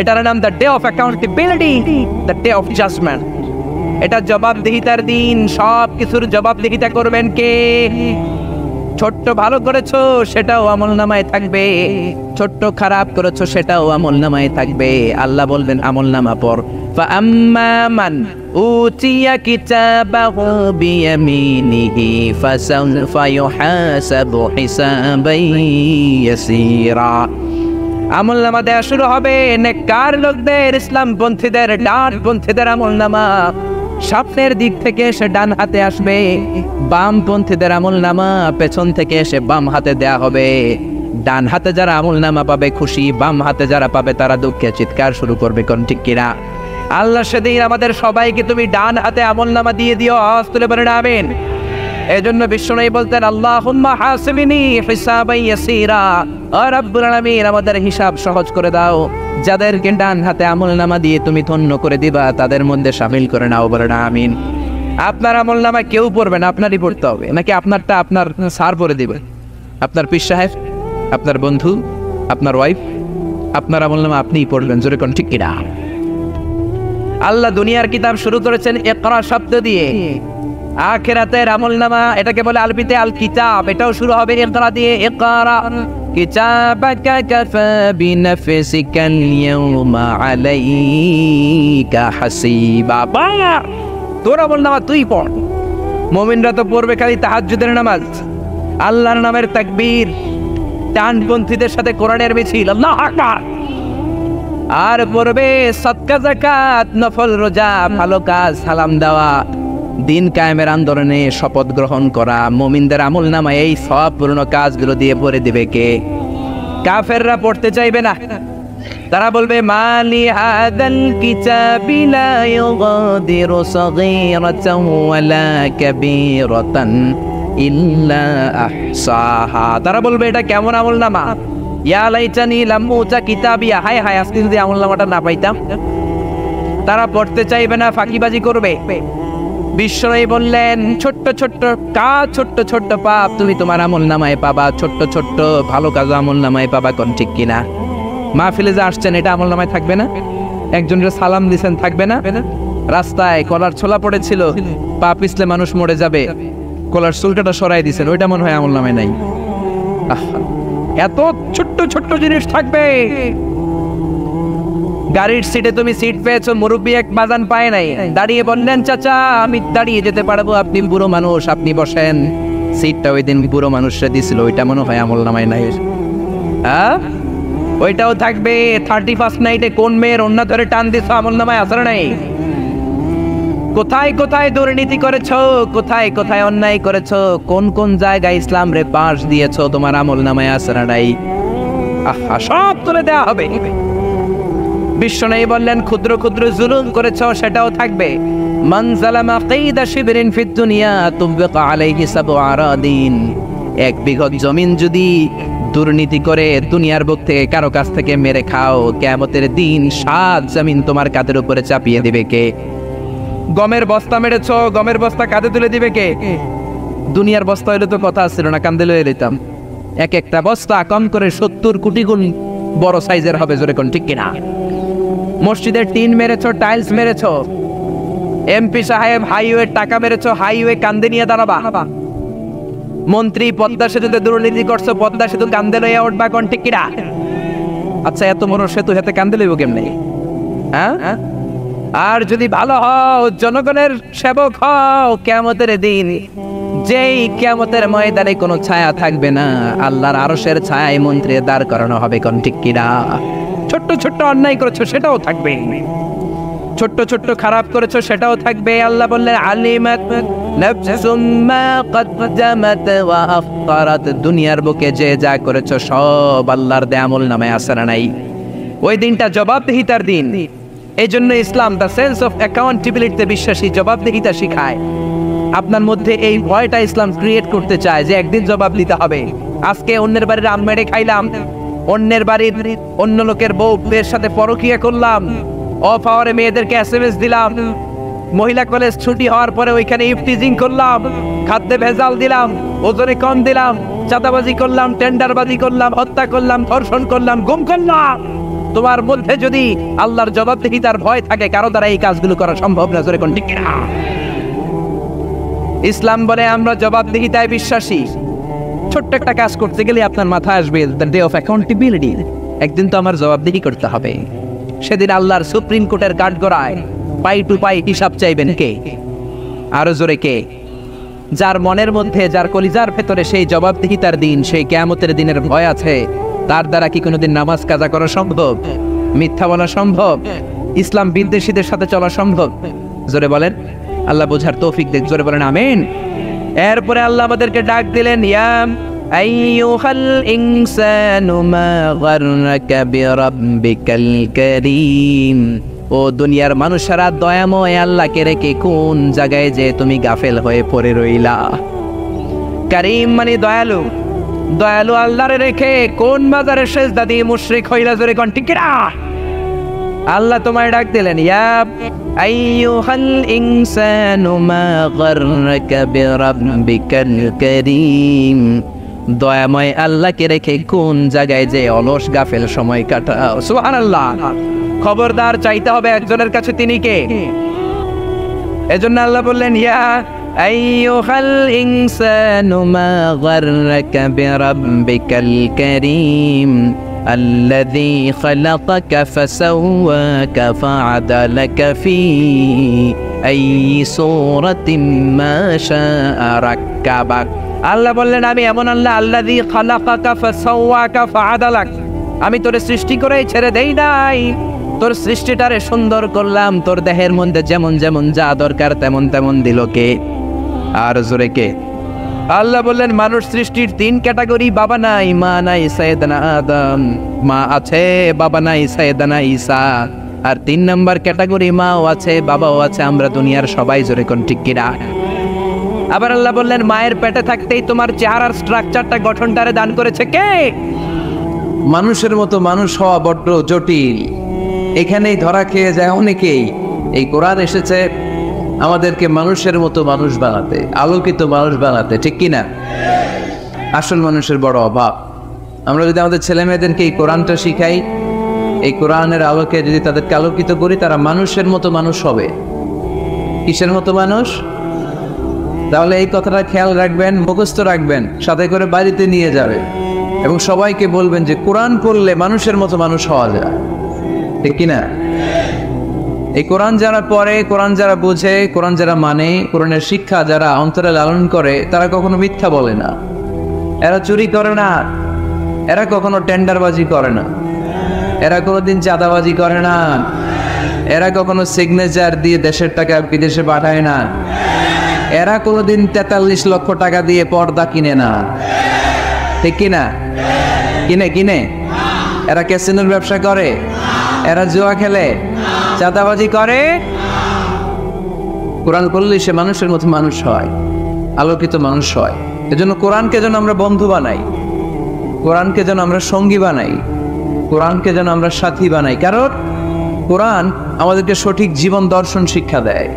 [SPEAKER 1] এটার নাম the day of accountability, the day of judgement. এটা জবাবদিহিতার দিন। সব কিছুর জবাবদিহিতা করবেন কে? ছোট্ট ভালো করেছো সেটাও আমলনামায় থাকবে, ছোট্ট খারাপ করেছো সেটাও আমলনামায় থাকবে। আল্লাহ বলবেন আমলনামা পড়। فأما من أوتي كتابه بيمينه فسوف يحاسب حسابا يسيرا। আমলনামা দেয়া শুরু হবে নেককার লোকদের, ইসলামপন্থীদের, ডানপন্থীদের আমলনামা সামনের দিক থেকে এসে ডান হাতে আসবে, বামপন্থীদের আমলনামা পেছন থেকে এসে বাম হাতে দেয়া হবে। ডান হাতে যারা আমলনামা পাবে খুশি, বাম হাতে যারা পাবে তারা দুঃখে চিৎকার শুরু করবে। কোন ঠিক কিনা? আল্লাহ সেদিন আমাদের সবাইকে তুমি ডান হাতে আমলনামা দিয়ে দিও, আওয়াজ তুলে বলেন আমিন। এজন্য বিশ্বনবী বলতেন আল্লাহুম্মা হাসিবিনি হিসাবান ইয়াসীরা, ও রব্বুল আলামিন আমাদের হিসাব সহজ করে দাও। যাদেরকে ডান হাতে আমলনামা দিয়ে তুমি ধন্য করে দিবা তাদের মধ্যে শামিল করে নাও, বলেন আমিন। আপনার আমলনামা কেউ পড়বে না, আপনারই পড়তে হবে, নাকি আপনারটা আপনার স্যার পড়ে দিবে? আপনার পীর সাহেব, আপনার বন্ধু, আপনার ওয়াইফ, আপনার আমলনামা আপনিই পড়বেন। জোরে কোন ঠিক কিনা? আল্লাহ দুনিয়ার কিতাব শুরু করেছেন ইকরা শব্দ দিয়ে, আখিরাতের আমলনামা এটাকে বলে আরবিতে আল কিতাব, এটাও শুরু হবে ইকরা দিয়ে। ইকরা কিতাবাকা কাফা বিনাফসিকাল ইয়াউমা আলাইকা হাসিবা। তোর আমলনামা তুই পড়। মুমিনরা তো পড়বে খালি তাহাজ্জুদের নামাজ, আল্লাহর নামের তাকবীর, ডানপন্থীদের সাথে কোরআনের মিছিল, আল্লাহু আকবার। আর পড়বে সদকা যাকাত, নফল রোজা, ভালো কাজ, সালাম দেওয়া, দিন কায়েমের আন্দোলনে শপথ গ্রহণ করা। মুমিনদের আমলনামা এই সবপূর্ণ কাজগুলো দিয়ে ভরে দিবে কে? কাফেররা পড়তে চাইবে না, তারা বলবে মালি হাদাল কিতাবি লা ইউগাদিরু সাগীরাতান ওয়ালা কাবীরাতান ইল্লা আহসাহা। তারা বলবে এটা কেমন আমলনামা? ইয়া লাইতানি লাম উতা কিতাবিয়া, হায় হায় আজকে যদি আমলনামাটা না পাইতাম। তারা পড়তে চাইবে না, ফাঁকিবাজি করবে। বিশ্বনবী বললেন ছোট্ট ছোট্ট কাজ, ছোট্ট ছোট্ট পাপ তুমি তোমার আমলনামায় পাবা, ছোট্ট ছোট্ট ভালো কাজ আমলনামায় পাবা। কোন ঠিক কিনা? মাহফিলে যে আসছেন এটা আমলনামায় থাকবে না? একজনের সালাম দিছেন থাকবে না? রাস্তায় কলার ছোলা পড়েছিল, পা পিছলে মানুষ মরে যাবে, কলার চুলকাটা সরাই দিছেন, ওইটা মনে হয় আমলনামায় নাই। এত ছোট্ট ছোট্ট জিনিস থাকবে। গাড়ির সিটে তুমি সিট পেয়েছো, মুরব্বী এক বাজান পায় নাই, দাঁড়িয়ে বললেন চাচা আমি দাঁড়িয়ে যেতে পারবো, আপনি বুড়ো মানুষ আপনি বসেন। সিটটা ওই দিন বুড়ো মানুষরা দিছিল, ওইটা মনে হয় আমলনামায় নাই। হ্যাঁ, ওইটাও থাকবে। 31st নাইটে কোন মেয়ের অন্য ধরে টান দিছো, আমলনামায় আসলে নাই। কোথায় কোথায় দুর্নীতি করেছো, কোথায় কোথায় অন্যায় করেছো, কোন কোন জায়গায় ইসলাম রে পাশ দিয়েছো, তোমার আমলনামায় আসলে নাই। আহা, সব তুলে দেওয়া হবে। বিশ্বনবী বললেন ক্ষুদ্র ক্ষুদ্র জুলুম করেছো, সেটাও থাকবে। মান যালামা কাইদা শিবরিন ফিদ দুনিয়া তুবকা আলাইহি সাবউ আরাদিন। এক বিঘত জমিন যদি দুর্নীতি করে দুনিয়ার বুক থেকে কারো কাছ থেকে মেরে খাও, কিয়ামতের দিন 7 জমিন তোমার কাঁধের উপরে চাপিয়ে দিবে কে? গমের বস্তা মেরেছো, গমের বস্তা কাঁধে তুলে দিবে কে? দুনিয়ার বস্তা হইলে তো কথা ছিল না, কাঁধে লয়ে লইতাম। এক একটা বস্তা কম করে 70 কোটি গুণ বড় সাইজের হবে। জোরে কোন ঠিক কিনা? মসজিদের টিন মেরেছো, টাইলস মেরেছো, এমপি সাহেব হাইওয়ে টাকা মেরেছো, হাইওয়ে কান্দে নিয়ে দাঁড়াবা। মন্ত্রী পদ্মা সেতুতে দুর্নীতি করছো, পদ্মা সেতু কান্দে লইয়া উঠবা। কোন ঠিক কিনা? আচ্ছা, এত বড় সেতু হাতে কান্দে লইব কেমনে? হ্যাঁ, আর যদি ভালো হও, জনগণের সেবক হও, কিয়ামতের দিন যেই কিয়ামতের ময়দানে কোনো ছায়া থাকবে না, আল্লাহর আরশের ছায়ায় মন্ত্রী দাঁড় করানো হবে। কোন ঠিক কিনা? ছোট্ট ছোট্ট অন্যায় করেছো সেটাও থাকবে, ছোট্ট ছোট্ট খারাপ করেছো সেটাও থাকবে। আল্লাহ বললেন আলিমাত নাফসুম মা কদ্দামাত ওয়া আখতারাত। দুনিয়ার বুকে যে যা করেছো সব আল্লাহর দেয়া আমলনামায় আছে না নাই? ওই দিনটা জবাবদিহিতার দিন। এই জন্য ইসলাম দ্য সেন্স অফ অ্যাকাউন্টেবিলিটিতে বিশ্বাসী, জবাবদিহিতা শিখায়। আপনার মধ্যে এই ভয়টা ইসলাম ক্রিয়েট করতে চায় যে একদিন জবাব দিতে হবে। আজকে অন্যের বাড়ির আম মেরে খাইলাম, অন্যের বাড়ির অন্য লোকের বউদের সাথে পরকীয়া করলাম, অফ আওয়ারে মেয়েদেরকে এসএমএস দিলাম, মহিলা কলেজ ছুটি হওয়ার পরে ওইখানে ইফটিজিং করলাম, খাদ্যে ভেজাল দিলাম, ওজনে কম দিলাম, চাঁদাবাজি করলাম, টেন্ডারবাজি করলাম, হত্যা করলাম, ধর্ষণ করলাম, গুম করলাম। তোমার মধ্যে যদি আল্লাহর জবাবদিহিতার ভয় থাকে, কারো দ্বারা এই কাজগুলো করা সম্ভব না। জোরে কোন ঠিক কিনা? ইসলাম বলে আমরা জবাবদিহিতায় বিশ্বাসী। ছোট্ট একটা কাজ করতে গেলে আপনার মাথায় আসবে দ্য ডে অফ অ্যাকাউন্টেবিলিটি, একদিন তো আমার জবাবদিহি করতে হবে। সেদিন আল্লাহর সুপ্রিম কোর্টের কাঠগড়ায় পাই টু পাই হিসাব চাইবেন কে? আরো জোরে কে? যার মনের মধ্যে, যার কলিজার ভেতরে সেই জবাবদিহিতার দিন, সেই কিয়ামতের দিনের ভয় আছে, তার দ্বারা কি কোনোদিন নামাজ কাজা করা সম্ভব? মিথ্যা বলা সম্ভব? ইসলাম বিদ্বেষীদের সাথে চলা সম্ভব? জোরে বলেন, আল্লাহ বোঝার তৌফিক দেখ। জোরে বলেন আমিন। এরপরে আল্লাহ আমাদেরকে ডাক দিলেন, ইয়া আইয়ুহাল ইনসানু মা গাররাকা বিরাব্বিকাল কারীম। ও দুনিয়ার মানুষেরা, দয়াময় আল্লাহকে রেখে কোন জায়গায় যে তুমি গাফেল হয়ে পড়ে রইলা। কারীম মানে দয়ালু, দয়ালু আল্লাহরে রেখে কোন বাজারে সেজদা দিয়ে মুশরিক হইলা? জোরে কোন ঠিক কিনা? আল্লাহ তোমায় ডাক দিলেন, ইয়া আইয়ুহাল ইনসানু মা গাররাকা বিরাব্বিকাল কারীম। দয়াময় আল্লাহকে রেখে কোন জায়গায় যে অলস গাফেল সময় কাটাও। সুবহানাল্লাহ। খবরদার, চাইতে হবে একজনের কাছে, তিনি কে? এজন্য আল্লাহ বললেন, ইয়া আইয়ুহাল ইনসানু মা গাররাকা বিরাব্বিকাল কারীম الذي خلقك فسواك فعدلك في أي صورة ما شاء ركبك। আল্লাহ বললেন, আমি এমন আল্লাহ, আল্লাযী খালাকাকা ফাসাওয়াকা ফাআদালাক। আমি তোরে সৃষ্টি করেই ছেড়ে দেই নাই, তোর সৃষ্টিটারে সুন্দর করলাম, তোর দেহের মধ্যে যেমন যেমন যা দরকার তেমন তেমন দিল কে? আর জোরে কে? আল্লাহ বললেন, মানুষ সৃষ্টির তিন ক্যাটাগরি, বাবা নাই, মা নাই, সাইয়েদনা আদম। মা আছে, বাবা নাই, সাইয়েদনা ঈসা। আর 3 নাম্বার ক্যাটাগরি, মাও আছে, বাবাও আছে, আমরা দুনিয়ার সবাই। জোরে কোন ঠিক কিনা? আবার আল্লাহ বললেন, মায়ের পেটে থাকতেই তোমার চেহারার স্ট্রাকচারটা, গঠনটারে দান করেছে কে?
[SPEAKER 2] মানুষের মতো মানুষ হওয়া বড্ড জটিল, এখানেই ধরা খেয়ে যায় অনেকেই। এই কোরআন এসেছে আমাদেরকে মানুষের মতো মানুষ বানাতে, আলোকিত মানুষ বানাতে, ঠিক কিনা? আসল মানুষের বড় অভাব। আমরা যদি আমাদের ছেলে মেয়েদেরকে এই কোরআনটা শিখাই, এই কোরআনের আলোকে যদি তাদেরকে আলোকিত করি, তারা মানুষের মতো মানুষ হবে। কিসের মতো মানুষ? তাহলে এই কথাটা খেয়াল রাখবেন, মুখস্থ রাখবেন, সাথে করে বাড়িতে নিয়ে যাবেন এবং সবাইকে বলবেন যে কোরআন পড়লে মানুষের মতো মানুষ হওয়া যায়, ঠিক কিনা? এই কোরআন যারা পড়ে, কোরআন যারা বোঝে, কোরআন যারা মানে, কোরআনের শিক্ষা যারা অন্তরে লালন করে, তারা কখনো মিথ্যা বলে না, এরা চুরি করে না, এরা কখনো টেন্ডারবাজি করে না, এরা কোনোদিন চাঁদাবাজি করে না, এরা কখনো সিগনেচার দিয়ে দেশের টাকা বিদেশে পাঠায় না, এরা কোনোদিন 43 লক্ষ টাকা দিয়ে পর্দা কিনে না, ঠিক কিনা? কিনে এরা ক্যাসিনোর ব্যবসা করে, এরা জুয়া খেলে, চাঁদাবাজি করে। কোরআন পড়লে সে মানুষের মতো মানুষ হয়, আলোকিত মানুষ হয়। এজন্য কোরআনকে যেন আমরা বন্ধু বানাই, কোরআনকে যেন আমরা সঙ্গী বানাই, কোরআনকে যেন আমরা সাথী বানাই। কারণ কোরআন আমাদেরকে সঠিক জীবন দর্শন শিক্ষা দেয়,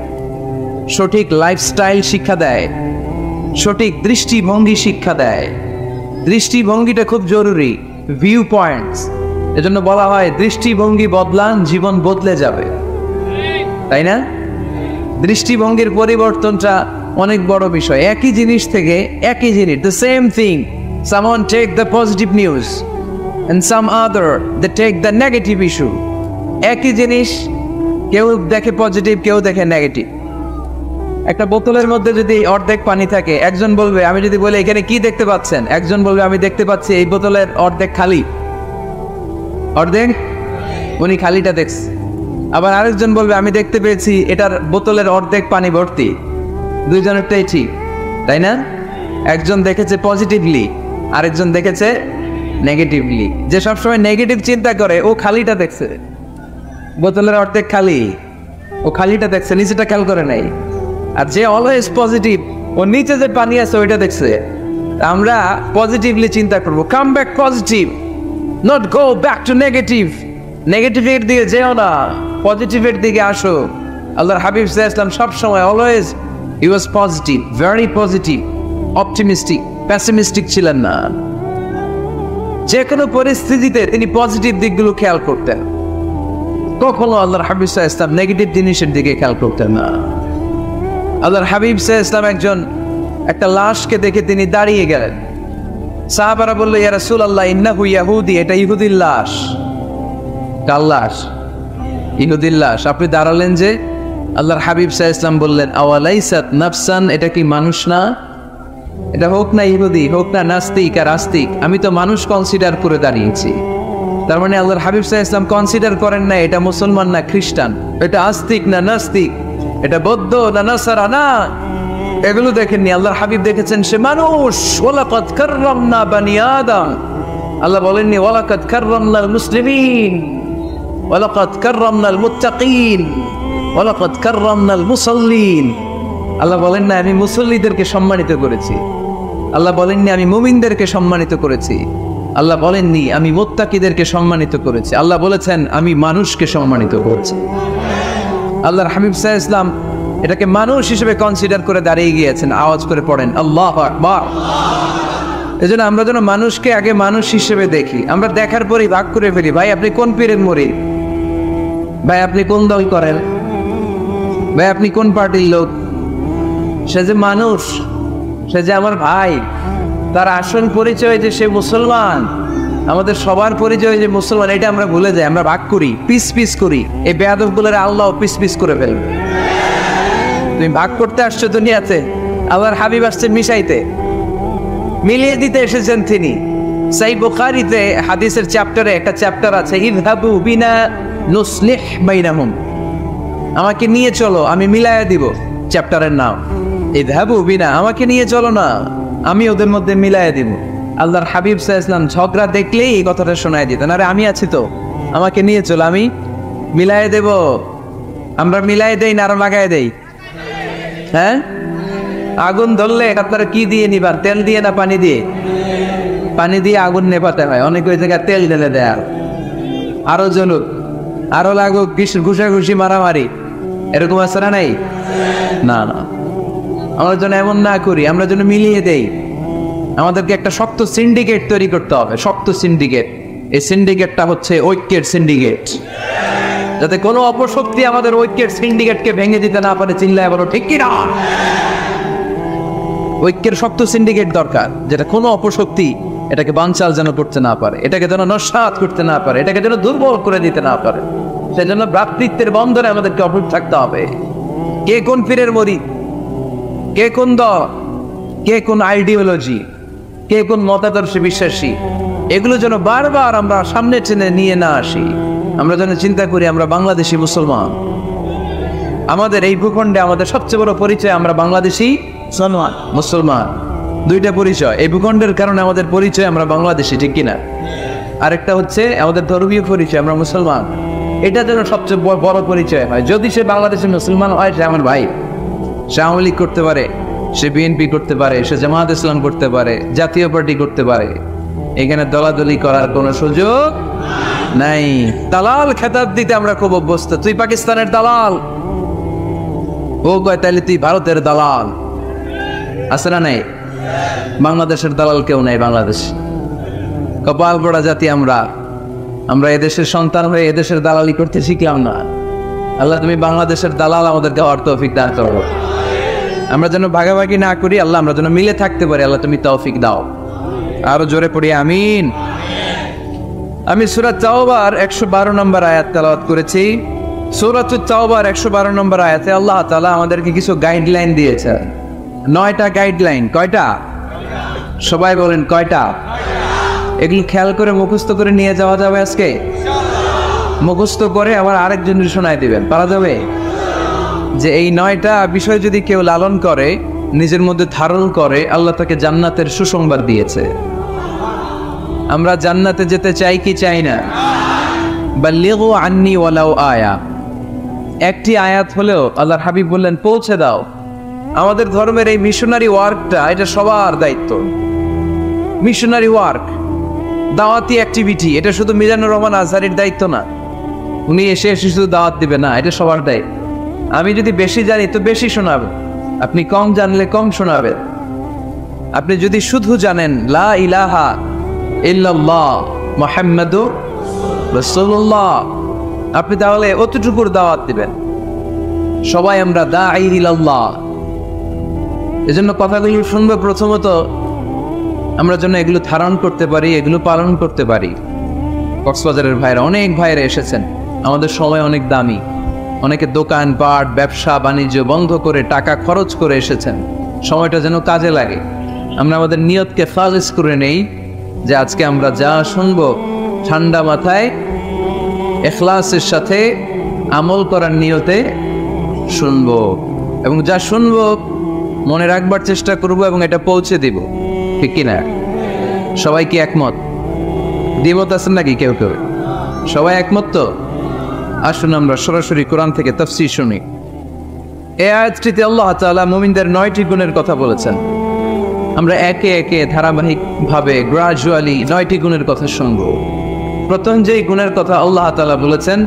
[SPEAKER 2] সঠিক লাইফস্টাইল শিক্ষা দেয়, সঠিক দৃষ্টিভঙ্গি শিক্ষা দেয়। দৃষ্টিভঙ্গিটা খুব জরুরি, ভিউ পয়েন্টস। এজন্য বলা হয় দৃষ্টিভঙ্গি বদলান, জীবন বদলে যাবে, তাই না? দৃষ্টিভঙ্গির পরিবর্তনটা অনেক বড় বিষয়। একই জিনিস থেকে, একই জিনিস, the same thing, someone take the positive news and some other they take the negative issue. একই জিনিস কেউ দেখে পজিটিভ, কেউ দেখে নেগেটিভ। একটা বোতলের মধ্যে যদি অর্ধেক পানি থাকে, একজন বলবে, আমি যদি বলি এখানে কি দেখতে পাচ্ছেন, একজন বলবে আমি দেখতে পাচ্ছি এই বোতলের অর্ধেক খালি, অর্ধেক উনি খালিটা দেখছে। আবার আরেকজন বলবে আমি দেখতে পেয়েছি এটার বোতলের অর্ধেক পানি ভর্তি। দুইজনেরটাই ঠিক, তাই না? একজন দেখেছে পজিটিভলি, আরেকজন দেখেছে নেগেটিভলি। যে সবসময় নেগেটিভ চিন্তা করে ও খালিটা দেখছে, বোতলের অর্ধেক খালি, ও খালিটা দেখছে, নিচেটা খেয়াল করে নাই। আর যে অলওয়েজ পজিটিভ, ও নিচে যে পানি আছে ওইটা দেখছে। আমরা পজিটিভলি চিন্তা করবো, come back positive, not go back to negative. নেগেটিভের দিকে যেও না, পজিটিভের দিকে আসো। আল্লাহর হাবিব সাল্লাল্লাহু আলাইহি ওয়াসাল্লাম সবসময় অলওয়েজ হি ওয়াজ positive, very positive, optimistic, pessimistic ছিলেন না। যে কোনো পরিস্থিতিতে তিনি পজিটিভ দিকগুলো খেয়াল করতেন। কখনো আল্লাহর হাবিব সাল্লাল্লাহু আলাইহি ওয়াসাল্লাম নেগেটিভ জিনিসের দিকে খেয়াল করতেন না। আল্লাহর হাবিব সাল্লাল্লাহু আলাইহি ওয়াসাল্লাম একটা লাশকে দেখে তিনি দাঁড়িয়ে গেলেন। সাহাবারা বললো, ইয়া রাসূলুল্লাহ ইন্নাহু ইয়াহুদি, এটা ইহুদির লাশ। কার লাশ? ইহুদির লাশ। আপনি দাঁড়ালেন যে? আল্লাহর হাবিব সাল্লাল্লাহু আলাইহি ওয়াসাল্লাম বললেন, আওয়ালাইসাত নাফসান, এটা কি মানুষ না? এটা হোক না ইহুদি, হোক না নাস্তিক আর আস্তিক, আমি তো মানুষ কনসিডার করে দাঁড়িয়েছি। তার মানে আল্লাহর হাবিব সাল্লাল্লাহু আলাইহি ওয়াসাল্লাম কনসিডার করেন না এটা মুসলমান না খ্রিস্টান, এটা আস্তিক না নাস্তিক, এটা বৌদ্ধ না নাসারা, না, এগুলো দেখেননি। আল্লাহর হাবিব দেখেছেন সে মানুষ। ওয়ালাকাদ কাররামনা বানি আদম, আল্লাহ বলেননি ওয়ালাকাদ কাররামনাল মুসলিমিন, ওয়ালাকাদ কাররামনাল মুত্তাকিন, ওয়ালাকাদ কাররামনাল মুসাল্লিন। আল্লাহ বলেন না আমি মুসল্লিদেরকে সম্মানিত করেছি, আল্লাহ বলেননি আমি মুমিনদেরকে সম্মানিত করেছি, আল্লাহ বলেননি আমি মুত্তাকিদেরকে সম্মানিত করেছি, আল্লাহ বলেছেন আমি মানুষকে সম্মানিত করেছি। আল্লাহর হাবিব সাল্লাল্লাহু আলাইহি ওয়াসাল্লাম এটাকে মানুষ হিসেবে কনসিডার করে দাঁড়িয়ে গিয়েছেন। আওয়াজ করে পড়েন আল্লাহু আকবার। এজন্য আমরা যেন মানুষকে আগে মানুষ হিসেবে দেখি। আমরা দেখার পরেই ভাগ করে ফেলি, ভাই আপনি কোন পীরের মুরিদ, ভাই আপনি কোন দল করেন, ভাই আপনি কোন পার্টির লোক। সে যে মানুষ, সে যে আমার ভাই, তার আসল পরিচয় যে সে মুসলমান, আমাদের সবার পরিচয় যে মুসলমান, এটা আমরা ভুলে যাই। আমরা ভাগ করি, পিস পিস করি। এই বেয়াদবগুলোর আল্লাহ পিস পিস করে ফেলবে। তুমি ভাগ করতে আসছো দুনিয়াতে, আল্লাহর হাবিব আসছেন মিশাইতে, মিলিয়ে দিতে এসেছেন তিনি। সহিহ বুখারীতে হাদিসের চ্যাপ্টারে একটা চ্যাপ্টার আছে, ইযহাবু বিনা নুসলিহ বাইনাহুম, আমাকে নিয়ে চলো আমি মিলায়া দিব। চ্যাপ্টারের নাম ইযহাবু বিনা, আমাকে নিয়ে চলো না আমি ওদের মধ্যে মিলায়া দিব। আল্লাহর হাবিব সাল্লাল্লাহু আলাইহি ওয়াসাল্লাম ঝগড়া দেখলেই এই কথাটা শোনায় দিতেন, আরে আমি আছি তো, আমাকে নিয়ে চলো আমি মিলায়া দেব। আমরা মিলায় দেই না আরো লাগায় দেই? হ্যাঁ, আগুন ধরলে আপনারা কি দিয়ে নিবান, তেল দিয়ে না পানি দিয়ে? পানি দিয়ে আগুন নেভাতে হয়, অনেক ওই জায়গায় তেল ঢেলে দেয়, আরো জ্বলুক, আরো লাগুক, ঘুষাঘুষি মারামারি, এরকম আছে না? নাই, না না, আমরা যেন এমন না করি, আমরা যেন মিলিয়ে দেই। আমাদেরকে একটা শক্ত সিন্ডিকেট তৈরি করতে হবে, শক্ত সিন্ডিকেট। এই সিন্ডিকেটটা হচ্ছে ঐক্যের সিন্ডিকেট, যাতে কোনো অপশক্তি আমাদের ঐক্যের সিন্ডিকেটকে ভেঙে দিতে না পারে। চিল্লায় বলো ঠিক কি না? ঐক্যের শক্ত সিন্ডিকেট দরকার, যেটা কোনো অপশক্তি এটাকে বানচাল যেন করতে না পারে, এটাকে যেন নস্যাৎ করতে না পারে, এটাকে যেন দুর্বল করে দিতে না পারে। সেজন্য ভ্রাতৃত্বের বন্ধনে আমাদেরকে অটুট থাকতে হবে। কে কোন পীরের মুরিদ, কে কোন দল, কে কোন আইডিওলজি, কে কোন মতাদর্শে বিশ্বাসী, এগুলো যেন বারবার আমরা সামনে টেনে নিয়ে না আসি। আমরা যেন চিন্তা করি আমরা বাংলাদেশি মুসলমান। আমাদের এই ভূখণ্ডে আমাদের সবচেয়ে বড় পরিচয় আমরা বাংলাদেশি মুসলমান। দুইটা পরিচয়, এই ভূখণ্ডের কারণে আমাদের পরিচয় আমরা বাংলাদেশি, ঠিক কিনা? আরেকটা হচ্ছে আমাদের ধর্মীয় পরিচয়, আমরা মুসলমান। এটা যেন সবচেয়ে বড় পরিচয় হয়। যদি সে বাংলাদেশের মুসলমান হয়, সে আমার ভাই, সে আওয়ামী লীগ করতে পারে, সে বিএনপি করতে পারে, সে জামায়াত ইসলাম করতে পারে, জাতীয় পার্টি করতে পারে, এখানে দলাদলি করার কোনো সুযোগ নাই। দালাল খেতাব দিতে আমরা খুব অভ্যস্ত। তুই পাকিস্তানের দালাল, ও কয় তাইলে তুই ভারতের দালাল। আছে না নাই? বাংলাদেশের দালাল কেউ নাই। বাংলাদেশ কপাল পড়া জাতি আমরা। আমরা এদেশের সন্তান হয়ে এদেশের দালালি করতে শিখলাম না। আল্লাহ তুমি বাংলাদেশের দালাল আমাদেরকে হওয়ার তৌফিক দান করো। আমরা যেন ভাগাভাগি না করি, আল্লাহ আমরা যেন মিলে থাকতে পারি, আল্লাহ তুমি তৌফিক দাও। আরো জোরে পড়ি আমিন। আমি সূরা তাওবার 112 নম্বর আয়াত তেলাওয়াত করেছি। সূরাতুত তাওবার 112 নম্বর আয়াতে আল্লাহ তাআলা আমাদেরকে কিছু গাইডলাইন দিয়েছেন। 9টা গাইডলাইন। কয়টা? সবাই বলেন কয়টা? এগুলো খেয়াল করে মুখস্থ করে নিয়ে যাওয়া যাবে আজকে? মুখস্থ করে আবার আরেকজনের শোনায় দিবেন, পারা যাবে? যে এই 9টা বিষয় যদি কেউ লালন করে, নিজের মধ্যে ধারণ করে, আল্লাহ তাকে জান্নাতের সুসংবাদ দিয়েছে। আমরা জান্নাতে যেতে চাই কি চাই না? বাল্লিগু আন্নি ওয়ালাউ আয়া, একটি আয়াত হলেও আল্লাহর হাবিব বললেন পৌঁছে দাও। আমাদের ধর্মের এই মিশনারি ওয়ার্কটা, এটা সবার দায়িত্ব। মিশনারি ওয়ার্ক, দাওয়াতি অ্যাক্টিভিটি, এটা শুধু মিজানুর রহমান আজহারির দায়িত্ব না। উনি এসে শুধু দাওয়াত দিবে না, এটা সবার দায়িত্ব। আমি যদি বেশি জানি তো বেশি শোনাবেন, আপনি কম জানলে কম শোনাবেন। আপনি যদি শুধু জানেন লা ইলাহা ইল্লাল্লাহ মুহাম্মাদুর রাসূলুল্লাহ, আপনি তাহলে অতটুকুর দাওয়াত দিবেন। সবাই আমরা দাঈ ইলাল্লাহ। এজন্য কথাগুলো শুনবে প্রথমত আমরা যেন এগুলো ধারণ করতে পারি, এগুলো পালন করতে পারি। কক্সবাজারের ভাইরা, অনেক ভাইরা এসেছেন। আমাদের সময় অনেক দামি, অনেকে দোকান পাট ব্যবসা বাণিজ্য বন্ধ করে টাকা খরচ করে এসেছেন। সময়টা যেন কাজে লাগে। আমরা আমাদের নিয়তকে খালিস করে নেই, যে আজকে আমরা যা শুনবো ঠান্ডা মাথায় ইখলাসের সাথে আমল করার নিয়তে শুনবো, এবং যা শুনবো মনে রাখবার চেষ্টা করব এবং এটা পৌঁছে দিব। ঠিক কিনা? সবাই কি একমত? দ্বিমত আছেন নাকি কেউ কেউ? সবাই একমত তো? আসুন আমরা সরাসরি কোরআন থেকে তাফসীর শুনি। এই আয়াতটিতে আল্লাহ তাআলা মুমিনদের 9টি গুণের কথা বলেছেন। আমরা একে একে ধারাবাহিকভাবে গ্রাজুয়ালি 9টি গুণের কথা শুনব। প্রথম যেই গুণের কথা আল্লাহ তাআলা বলেছেন,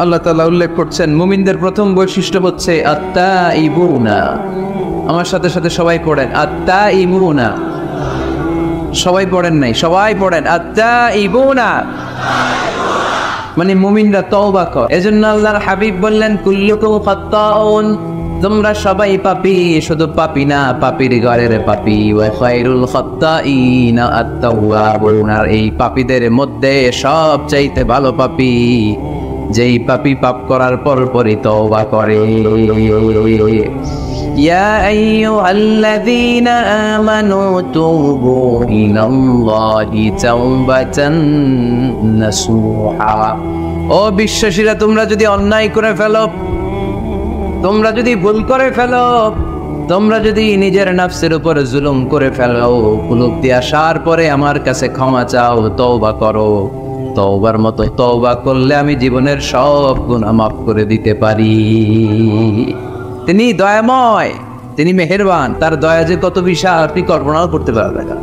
[SPEAKER 2] আল্লাহ তাআলা উল্লেখ করছেন মুমিনদের প্রথম বৈশিষ্ট্য হচ্ছে আত্তাইবুনা। আমার সাথে সাথে সবাই পড়েন আত্তাইবুনা। সবাই পড়েন নাই, সবাই পড়েন আত্তাইবুনা। মানে মুমিনরা তওবা করে। এজন্য আল্লাহর হাবিব বললেন কুল্লুকুম খাত্তাউন, তোমরা সবাই পাপী, শুধু পাপী না, পাপীর ঘরের পাপী। ওয়া খায়রুল খাত্তাইনা আত-তাওয়াবুন, আর এই পাপীদের মধ্যে সবচাইতে ভালো পাপী যেই পাপী পাপ করার পরপরই তওবা করে। ইয়া আইয়ুহাল্লাযীনা আমানু তুবু ইলাল্লাহি তাওবাতান নাসুহা। ও বিশ্বাসীরা, তোমরা যদি অন্যায় করে ফেলো, তোমরা যদি ভুল করে ফেলো, তোমরা যদি নিজের নফসের উপর জুলুম করে ফেলো, উপলব্ধি আসার পরে আমার কাছে ক্ষমা চাও, তওবা করো। তওবার মতো তওবা করলে আমি জীবনের সব গুনাহ মাফ করে দিতে পারি। তিনি দয়াময়, তিনি মেহেরবান, তার দয়া যে কত বিশাল আপনি কল্পনাও করতে পারবেন না।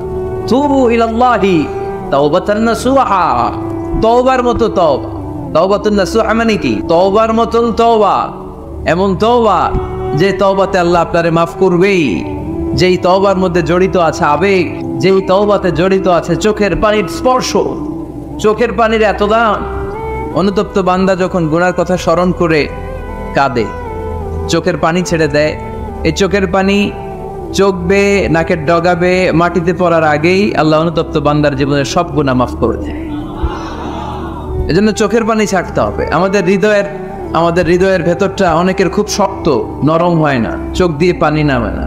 [SPEAKER 2] তুবু ইলাল্লাহি তাওবাতান নাসুহা, তওবার মতো তওবা। তাওবাতুন নাসুহা মানে কি? তওবার মতন তওবা, এমন তওবা যে তওবাতে আল্লাহ আপনারে মাফ করবেই, যেই তওবার মধ্যে জড়িত আছে আবেগ, যেই তওবাতে জড়িত আছে চোখের পানির স্পর্শ। চোখের পানির এত দাম। অনুতপ্ত বান্দা যখন গুনার কথা স্মরণ করে কাঁদে, চোখের পানি ছেড়ে দেয়, এই চোখের পানি চোখ বেয়ে নাকের ডগাবে মাটিতে পড়ার আগেই আল্লাহ অনুতপ্ত বান্দার জীবনের সব গুনাহ মাফ করে দেয়। এজন্য চোখের পানি ছাড়তে হবে। আমাদের হৃদয়ের ভেতরটা অনেকের খুব শক্ত, নরম হয় না, চোখ দিয়ে পানি নামে না।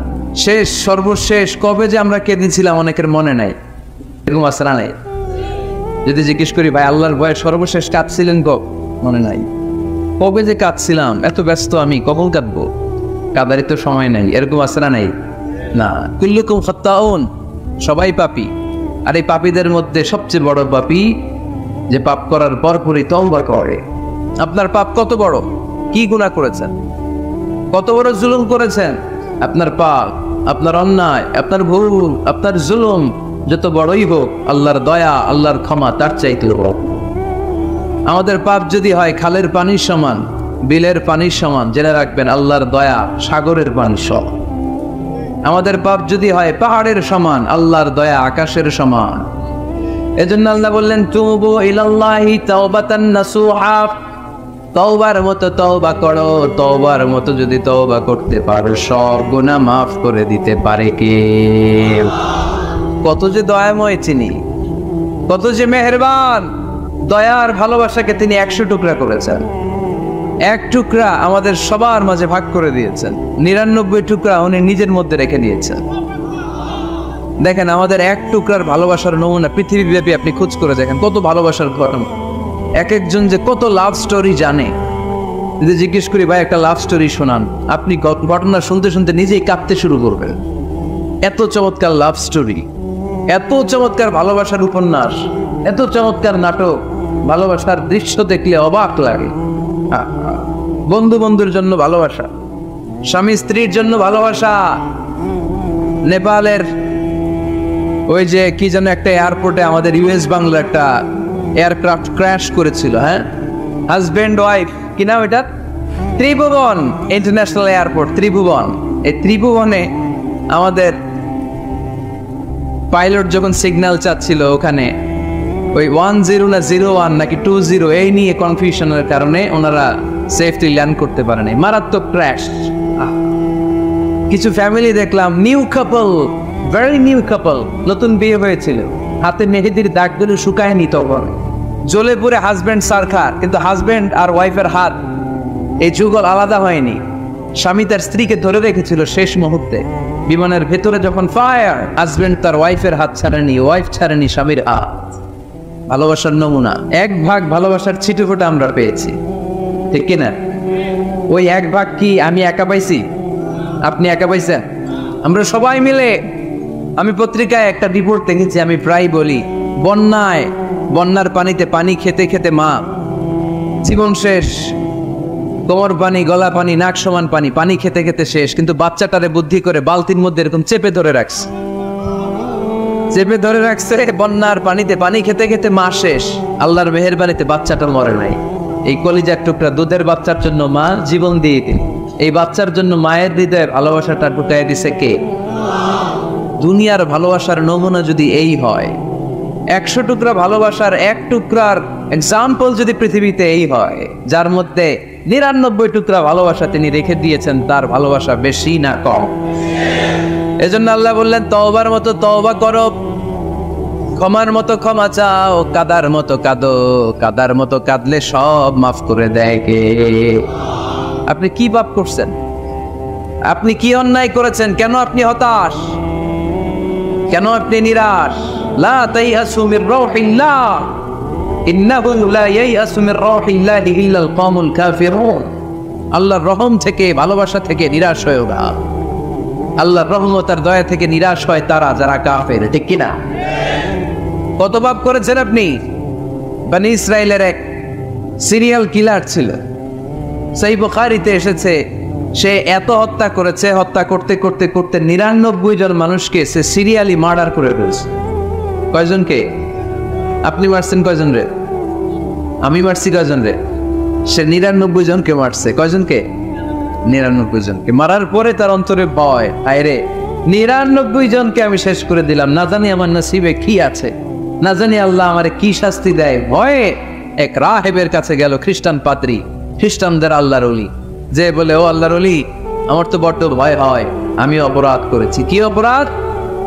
[SPEAKER 2] সর্বশেষ কবে যে আমরা কেঁদেছিলাম অনেকের মনে নাই। এরকম আছে না? নাই? যদি জিজ্ঞেস করি ভাই আল্লাহর ভয়ে সর্বশেষ কাঁদছিলেন মনে নাই। কবে যে কাঁদছিলাম, এত ব্যস্ত আমি, কখন কাঁদবো? কাঁদারই তো সময় নাই। এরকম আছে না? নাই না। কুল্লুকুম খাত্তাউন, সবাই পাপী। আর এই পাপীদের মধ্যে সবচেয়ে বড় পাপী যে পাপ করার পরপরই তওবা করে। আপনার পাপ কত বড়? কি গুনাহ করেছেন? কত বড় জুলুম করেছেন? আপনার পাপ, আপনার অন্যায়, আপনার ভুল, আপনার জুলুম যত বড়ই হোক, আল্লাহর দয়া, আল্লাহর ক্ষমা তার চাইতে বড়। আমাদের পাপ যদি হয় খালের পানির সমান, বিলের পানির সমান, জেনে রাখবেন আল্লাহর দয়া সাগরের পানির সমান। আমাদের পাপ যদি হয় পাহাড়ের সমান, আল্লাহর দয়া আকাশের সমান। এজন্য আল্লাহ বললেন তুবু ইলাল্লাহি তাওবাতান নাসুহা, তওবার মতো তওবা করো। তওবার মতো যদি তওবা করতে পারো, সব গুনাহ মাফ করে দিতে পারে কে? কত যে দয়াময় তিনি, কত যে মেহেরবান। দয়ার ভালোবাসাকে তিনি 100 টুকরা করেছেন। 1 টুকরা আমাদের সবার মাঝে ভাগ করে দিয়েছেন, 99 টুকরা উনি নিজের মধ্যে রেখে দিয়েছেন। দেখেন আমাদের 1 টুকরার ভালোবাসার নমুনা পৃথিবীব্যাপী আপনি খোঁজ করে দেখেন, কত ভালোবাসার ঘটনা। এক একজন যে কত লাভ স্টোরি জানে। যদি জিজ্ঞেস করি ভাই একটা লাভ স্টোরি শোনান, আপনি ঘটনা শুনতে শুনতে নিজেই কাঁদতে শুরু করবেন। এত চমৎকার লাভ স্টোরি, এত চমৎকার ভালোবাসার উপন্যাস, এত চমৎকার নাটক, ভালোবাসার দৃশ্য দেখলে অবাক লাগে। বন্ধু বন্ধুর জন্য ভালোবাসা, স্বামী স্ত্রীর জন্য ভালোবাসা। নেপালের ওই যে কি যেন একটা এয়ারপোর্টে আমাদের ইউএস বাংলার একটা এয়ারক্রাফট ক্র্যাশ করেছিল, হ্যাঁ, হাজব্যান্ড ওয়াইফ, কি নাম এটা? ত্রিভুবন ইন্টারন্যাশনাল এয়ারপোর্ট, ত্রিভুবন। এই ত্রিভুবনে আমাদের পাইলট যখন সিগন্যাল চাচ্ছিল, ওখানে ওই 10 না 01 নাকি 20 এই নিয়ে কনফিউশনের কারণে ওনারা সেফলি ল্যান্ড করতে পারে নাই। মারাত্মক ক্র্যাশ। কিছু ফ্যামিলি দেখলাম, নিউ কাপল, ভেরি নিউ কাপল, নতুন বিয়ে হয়েছিল, হাতে মেহেদির দাগগুলো শুকায়নি তখন, জ্বলে পুড়ে হাজব্যান্ড সারখার, কিন্তু হাজব্যান্ড আর ওয়াইফের হাত এই যুগল আলাদা হয়নি। স্বামী তার স্ত্রীকে ধরে রেখেছিল শেষ মুহূর্তে। বিমানের ভেতরে যখন ফায়ার, হাজব্যান্ড তার ওয়াইফের হাত ছাড়েনি, ওয়াইফ ছাড়েনি স্বামীর হাত। ভালোবাসার নমুনা, এক ভাগ ভালোবাসার ছিটেফোঁটা আমরা পেয়েছি, ঠিক কিনা? ওই এক ভাগ কি আমি একা পাইছি? আপনি একা পাইছেন? আমরা সবাই মিলে। আমি পত্রিকায় একটা রিপোর্ট দেখেছি, আমি প্রায় বলি, বন্যার পানিতে পানি খেতে খেতে মা জীবন শেষ, কোমর পানি, গলা পানি, নাক সমান পানি, পানি খেতে খেতে শেষ, কিন্তু বাচ্চাটারে বুদ্ধি করে বালতির মধ্যে এরকম চেপে ধরে রাখছে, বন্যার পানিতে পানি খেতে খেতে মা শেষ। আল্লাহর মেহেরবানিতে বাচ্চাটা মরে নাই। এই কলিজার টুকরা দুধের বাচ্চার জন্য মা জীবন দিয়ে দিল। এই বাচ্চার জন্য মায়ের হৃদয়ের ভালোবাসাটা ঢুকাই দিছে কে? দুনিয়ার ভালোবাসার নমুনা যদি এই হয়, 100 টুকরা ভালোবাসার এক টুকরার এক্সাম্পল যদি পৃথিবীতে এই হয়, যার মধ্যে 99 টুকরা ভালোবাসা তিনি রেখে দিয়েছেন, তার ভালোবাসা বেশি না কম? এজন্য আল্লাহ বললেন, তওবার মতো তওবা করো, ক্ষমার মতো ক্ষমা চাও, কাদার মতো কাঁদো, কাদার মতো কাঁদলে সব মাফ করে দেয় কে? আপনি কি পাপ করছেন? আপনি কি অন্যায় করেছেন? কেন আপনি হতাশ? কেন আপনি নিরাশ? লা তাইয়াসু মির রাউহিল্লাহ, ইন্নাহু লা ইয়াইয়াসু মির রাউহিল্লাহি ইল্লাল কওমুল কাফিরুন। আল্লাহর রহম থেকে, ভালোবাসা থেকে নিরাশ হয়ো না। আল্লাহর রহমত আর দয়া থেকে নিরাশ হয় তারা যারা কাফের, ঠিক কিনা? কত পাপ করেছেন আপনি? বনি ইসরাইলের এক সিরিয়াল কিলার ছিল, সহিহ বুখারীতে এসেছে, সে এত হত্যা করেছে, হত্যা করতে করতে করতে 99 জন মানুষকে সে সিরিয়ালি মার্ডার করে ফেলছে। কয়জনকে? আপনি মারছেন কয়জন রে? আমি মারছি কয়জন রে? সে 99 জনকে মারছে। কয়জনকে? 99 জনকে। মারার পরে তার অন্তরে ভয়, আরে 99 জনকে আমি শেষ করে দিলাম, না জানি আমার নসিবে কি আছে, না জানি আল্লাহ আমারে কি শাস্তি দেয়। ভয়ে এক রাহেবের কাছে গেল, খ্রিস্টান পাদ্রী, খ্রিস্টানদের আল্লাহর ওলি, যে বলে, ও আল্লাহর ওলি, আমার তো বড্ড ভয় হয়, আমি অপরাধ করেছি। কি অপরাধ?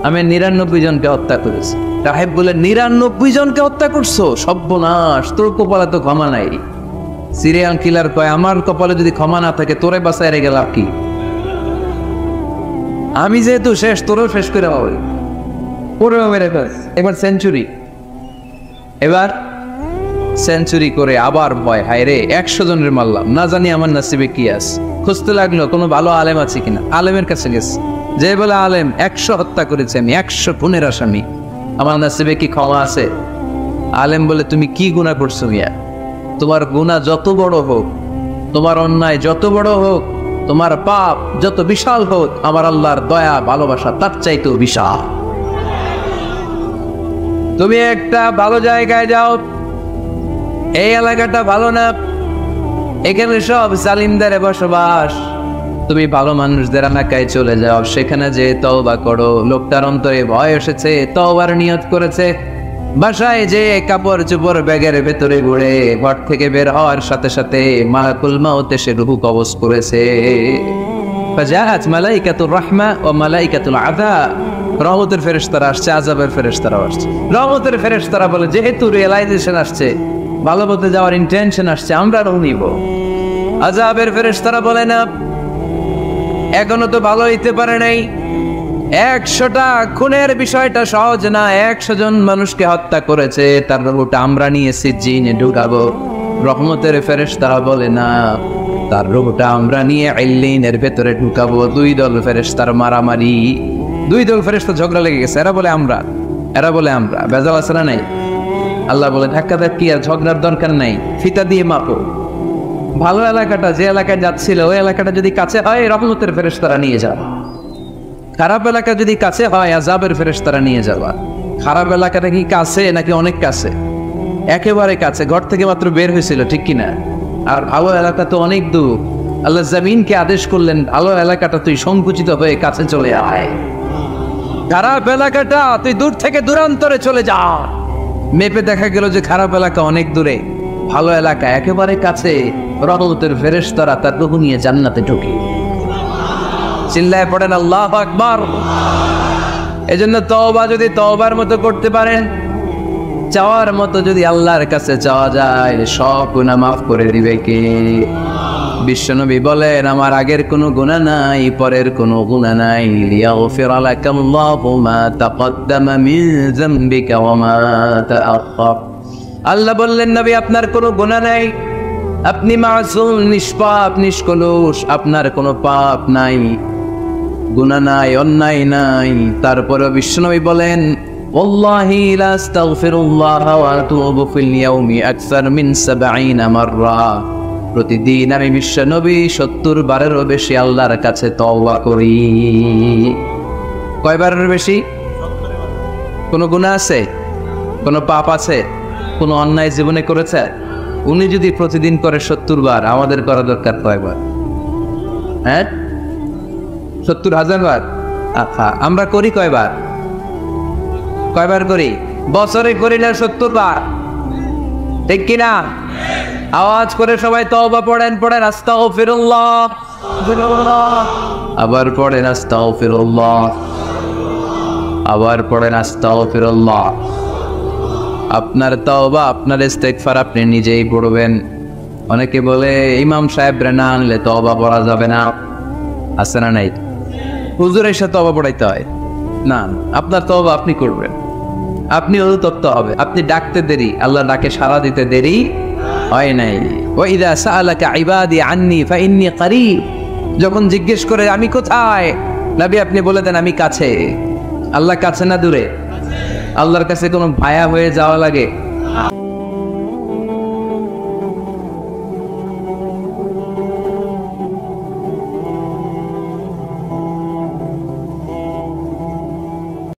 [SPEAKER 2] আমি 99 জনকে হত্যা করেছি। রাহেব বলে, 99 জনকে হত্যা করছো? সর্বনাশ, তোর কপালে তো ক্ষমা নাই। সিরিয়াল কিলার কয়, আমার কপালে যদি ক্ষমা না থাকে তোরে বাঁচায় রেখে লাভ কি? আমি যেহেতু শেষ, তোরেও শেষ করে হবে, ওরেও মেরে ফেল। এবার সেঞ্চুরি, এবার সেঞ্চুরি করে আবার ভয়, হায় রে 100 জনের মারলাম, না জানি আমার নসিবে কি আছে। খুঁজতে লাগলো কোনো ভালো আলেম আছে কিনা। আলেমের কাছে গেছে, যে বলে, আলেম 100 হত্যা করেছে আমি, 100 খুনের আসামি, আমার নসিবে কি ক্ষমা আছে? আলেম বলে, তুমি কি গুনাহ করছো মিয়া? তোমার গুনাহ যত বড় হোক, তোমার অন্যায় যত বড় হোক, তোমার পাপ যত বিশাল হোক, আমার আল্লাহর দয়া ভালোবাসা তার চাইতেও বিশাল। তুমি একটা ভালো জায়গায় যাও, এই এলাকাটা ভালো না, এখানে সব জালিমদের বসবাস, তুমি ভালো মানুষদের এলাকায় চলে যাও, সেখানে যে তওবা করো। লোকটার অন্তরে ভয় এসেছে, তওবার নিয়ত করেছে। বাসায় যে কাপড় চোপড় ব্যাগের ভেতরে ঘুরে ঘর থেকে বের হওয়ার সাথে সাথে মালাকুল মাউত এসে রূহ কবজ করেছে। ফাজাআত মালাইকাতুর রাহমা ওয়া মালাইকাতুল আযাব, রহমতের ফেরেশতারা আসছে, আযাবের ফেরেশতারাও আসছে। রহমতের ফেরেশতারা বলে, যেহেতু রিয়েলাইজেশন আসছে, ভালো পথে যাওয়ার ইন্টেনশন আসছে, আমরা রূহ নিব। আযাবের ফেরেশতারা বলে, না, এখনো তো ভালো হইতে পারে নাই, 100টা খুনের বিষয়টা সহজ না, 100 জন মানুষকে হত্যা করেছে, তার রূহটা আমরা নিয়ে সিজ্জিনে ঢুকাবো। রহমতের ফেরেশতারা বলে, না, তার রূহটা আমরা নিয়ে ইল্লিনের ভেতরে ঢুকাবো। 2 দল ফেরেশতার মারামারি, 2 দল ফেরেশতা ঝগড়া লেগে গেছে, এরা বলে আমরা, এরা বলে আমরা, বেজাল আছে না নাই? আল্লাহ বলে, ধাক্কা ধাক্কি আর ঝগড়ার দরকার নাই, ফিতা দিয়ে মাপো। ভালো এলাকাটা, যে এলাকায় যাচ্ছিল, ওই এলাকাটা যদি কাছে হয়, রহমতের ফেরেশতারা নিয়ে যাবে। খারাপ এলাকা যদি কাছে হয়, আযাবের ফেরেশতারা নিয়ে যাবা। খারাপ এলাকাটা কি কাছে নাকি অনেক কাছে? একেবারে কাছে, ঘর থেকে মাত্র বের হয়েছিল, ঠিক কিনা? আর ভালো এলাকা তো অনেক দূর। আল্লাহ জমিনকে আদেশ করলেন, ভালো এলাকাটা তুই সংকুচিত হয়ে কাছে চলে আয়, খারাপ এলাকাটা তুই দূর থেকে দূরান্তরে চলে যা। মেপে দেখা গেল যে খারাপ এলাকা অনেক দূরে, ভালো এলাকা একেবারে কাছে। রহমতের ফেরেশতারা তার রূহ নিয়ে জান্নাতে ঢুকে। চিল্লায় পড়েন আল্লাহু আকবার। এজন্য তওবা যদি তওবার মতো করতে পারেন, চাওয়ার মতো যদি আল্লাহর কাছে চাওয়া যায়, সব গুনাহ মাফ করে দিবে কে? বিশ্বনবী বলেন, আমার আগের কোনো গুনাহ নাই, পরের কোনো গুনাহ নাই। লিয়াগফিরা লাকাল্লাহু মা তাকদ্দামা মিন যামবিকা ওয়া মা তাআখার। আল্লাহ বললেন, নবী আপনার কোনো গুনাহ নাই, আপনি মাসুম, নিষ্পাপ, নিষ্কলুষ, আপনার কোনো পাপ নাই, গুনাহ নাই, অন্যায় নাই। তারপরে বিশ্বনবী বলেন, ওয়াল্লাহি লা আস্তাগফিরুল্লাহ ওয়া আতুবু ফিল ইয়াউমি আকসার মিন ৭০ মাররা। প্রতিদিন আমি বিশ্বনবী ৭০ বারেরও বেশি আল্লাহর কাছে তওবা করি। কয়বারের বেশি? কোনো গুনাহ আছে? কোনো পাপ আছে? কোনো অন্যায় জীবনে করেছে? উনি যদি প্রতিদিন করে ৭০ বার, আমাদের করা দরকার কয়বার? হ্যাঁ, ৭০,০০০ বার। আচ্ছা, আমরা করি কয়বার? কয়বার করি? বছরে করি না ৭০ বার, ঠিক কিনা? আওয়াজ করে সবাই তওবা পড়েন, পড়েন আস্তাগফিরুল্লাহ, আবার পড়েন আস্তাগফিরুল্লাহ, আবার পড়েন আস্তাগফিরুল্লাহ। আপনার তওবা, আপনার ইস্তেগফার আপনি নিজেই পড়বেন। অনেকে বলে ইমাম সাহেব না আনলে তওবা পড়া যাবে না, আছে না নাই? হুজুর এসে তওবা পড়াইতে হয় না, আপনার তওবা আপনি করবেন, আপনি অনুতপ্ত হবে। আপনি ডাকতে দেরি, আল্লাহ ডাকে সাড়া দিতে দেরি হয় নাই। ওয়া ইযা সাআলাকা ইবাদি আন্নী ফাইন্নী করিব, যখন জিজ্ঞেস করে আমি কোথায়, নবী আপনি বলে দেন আমি কাছে। আল্লাহ কাছে না দূরে? আল্লাহর কাছে কোনো ভায়া হয়ে যাওয়া লাগে?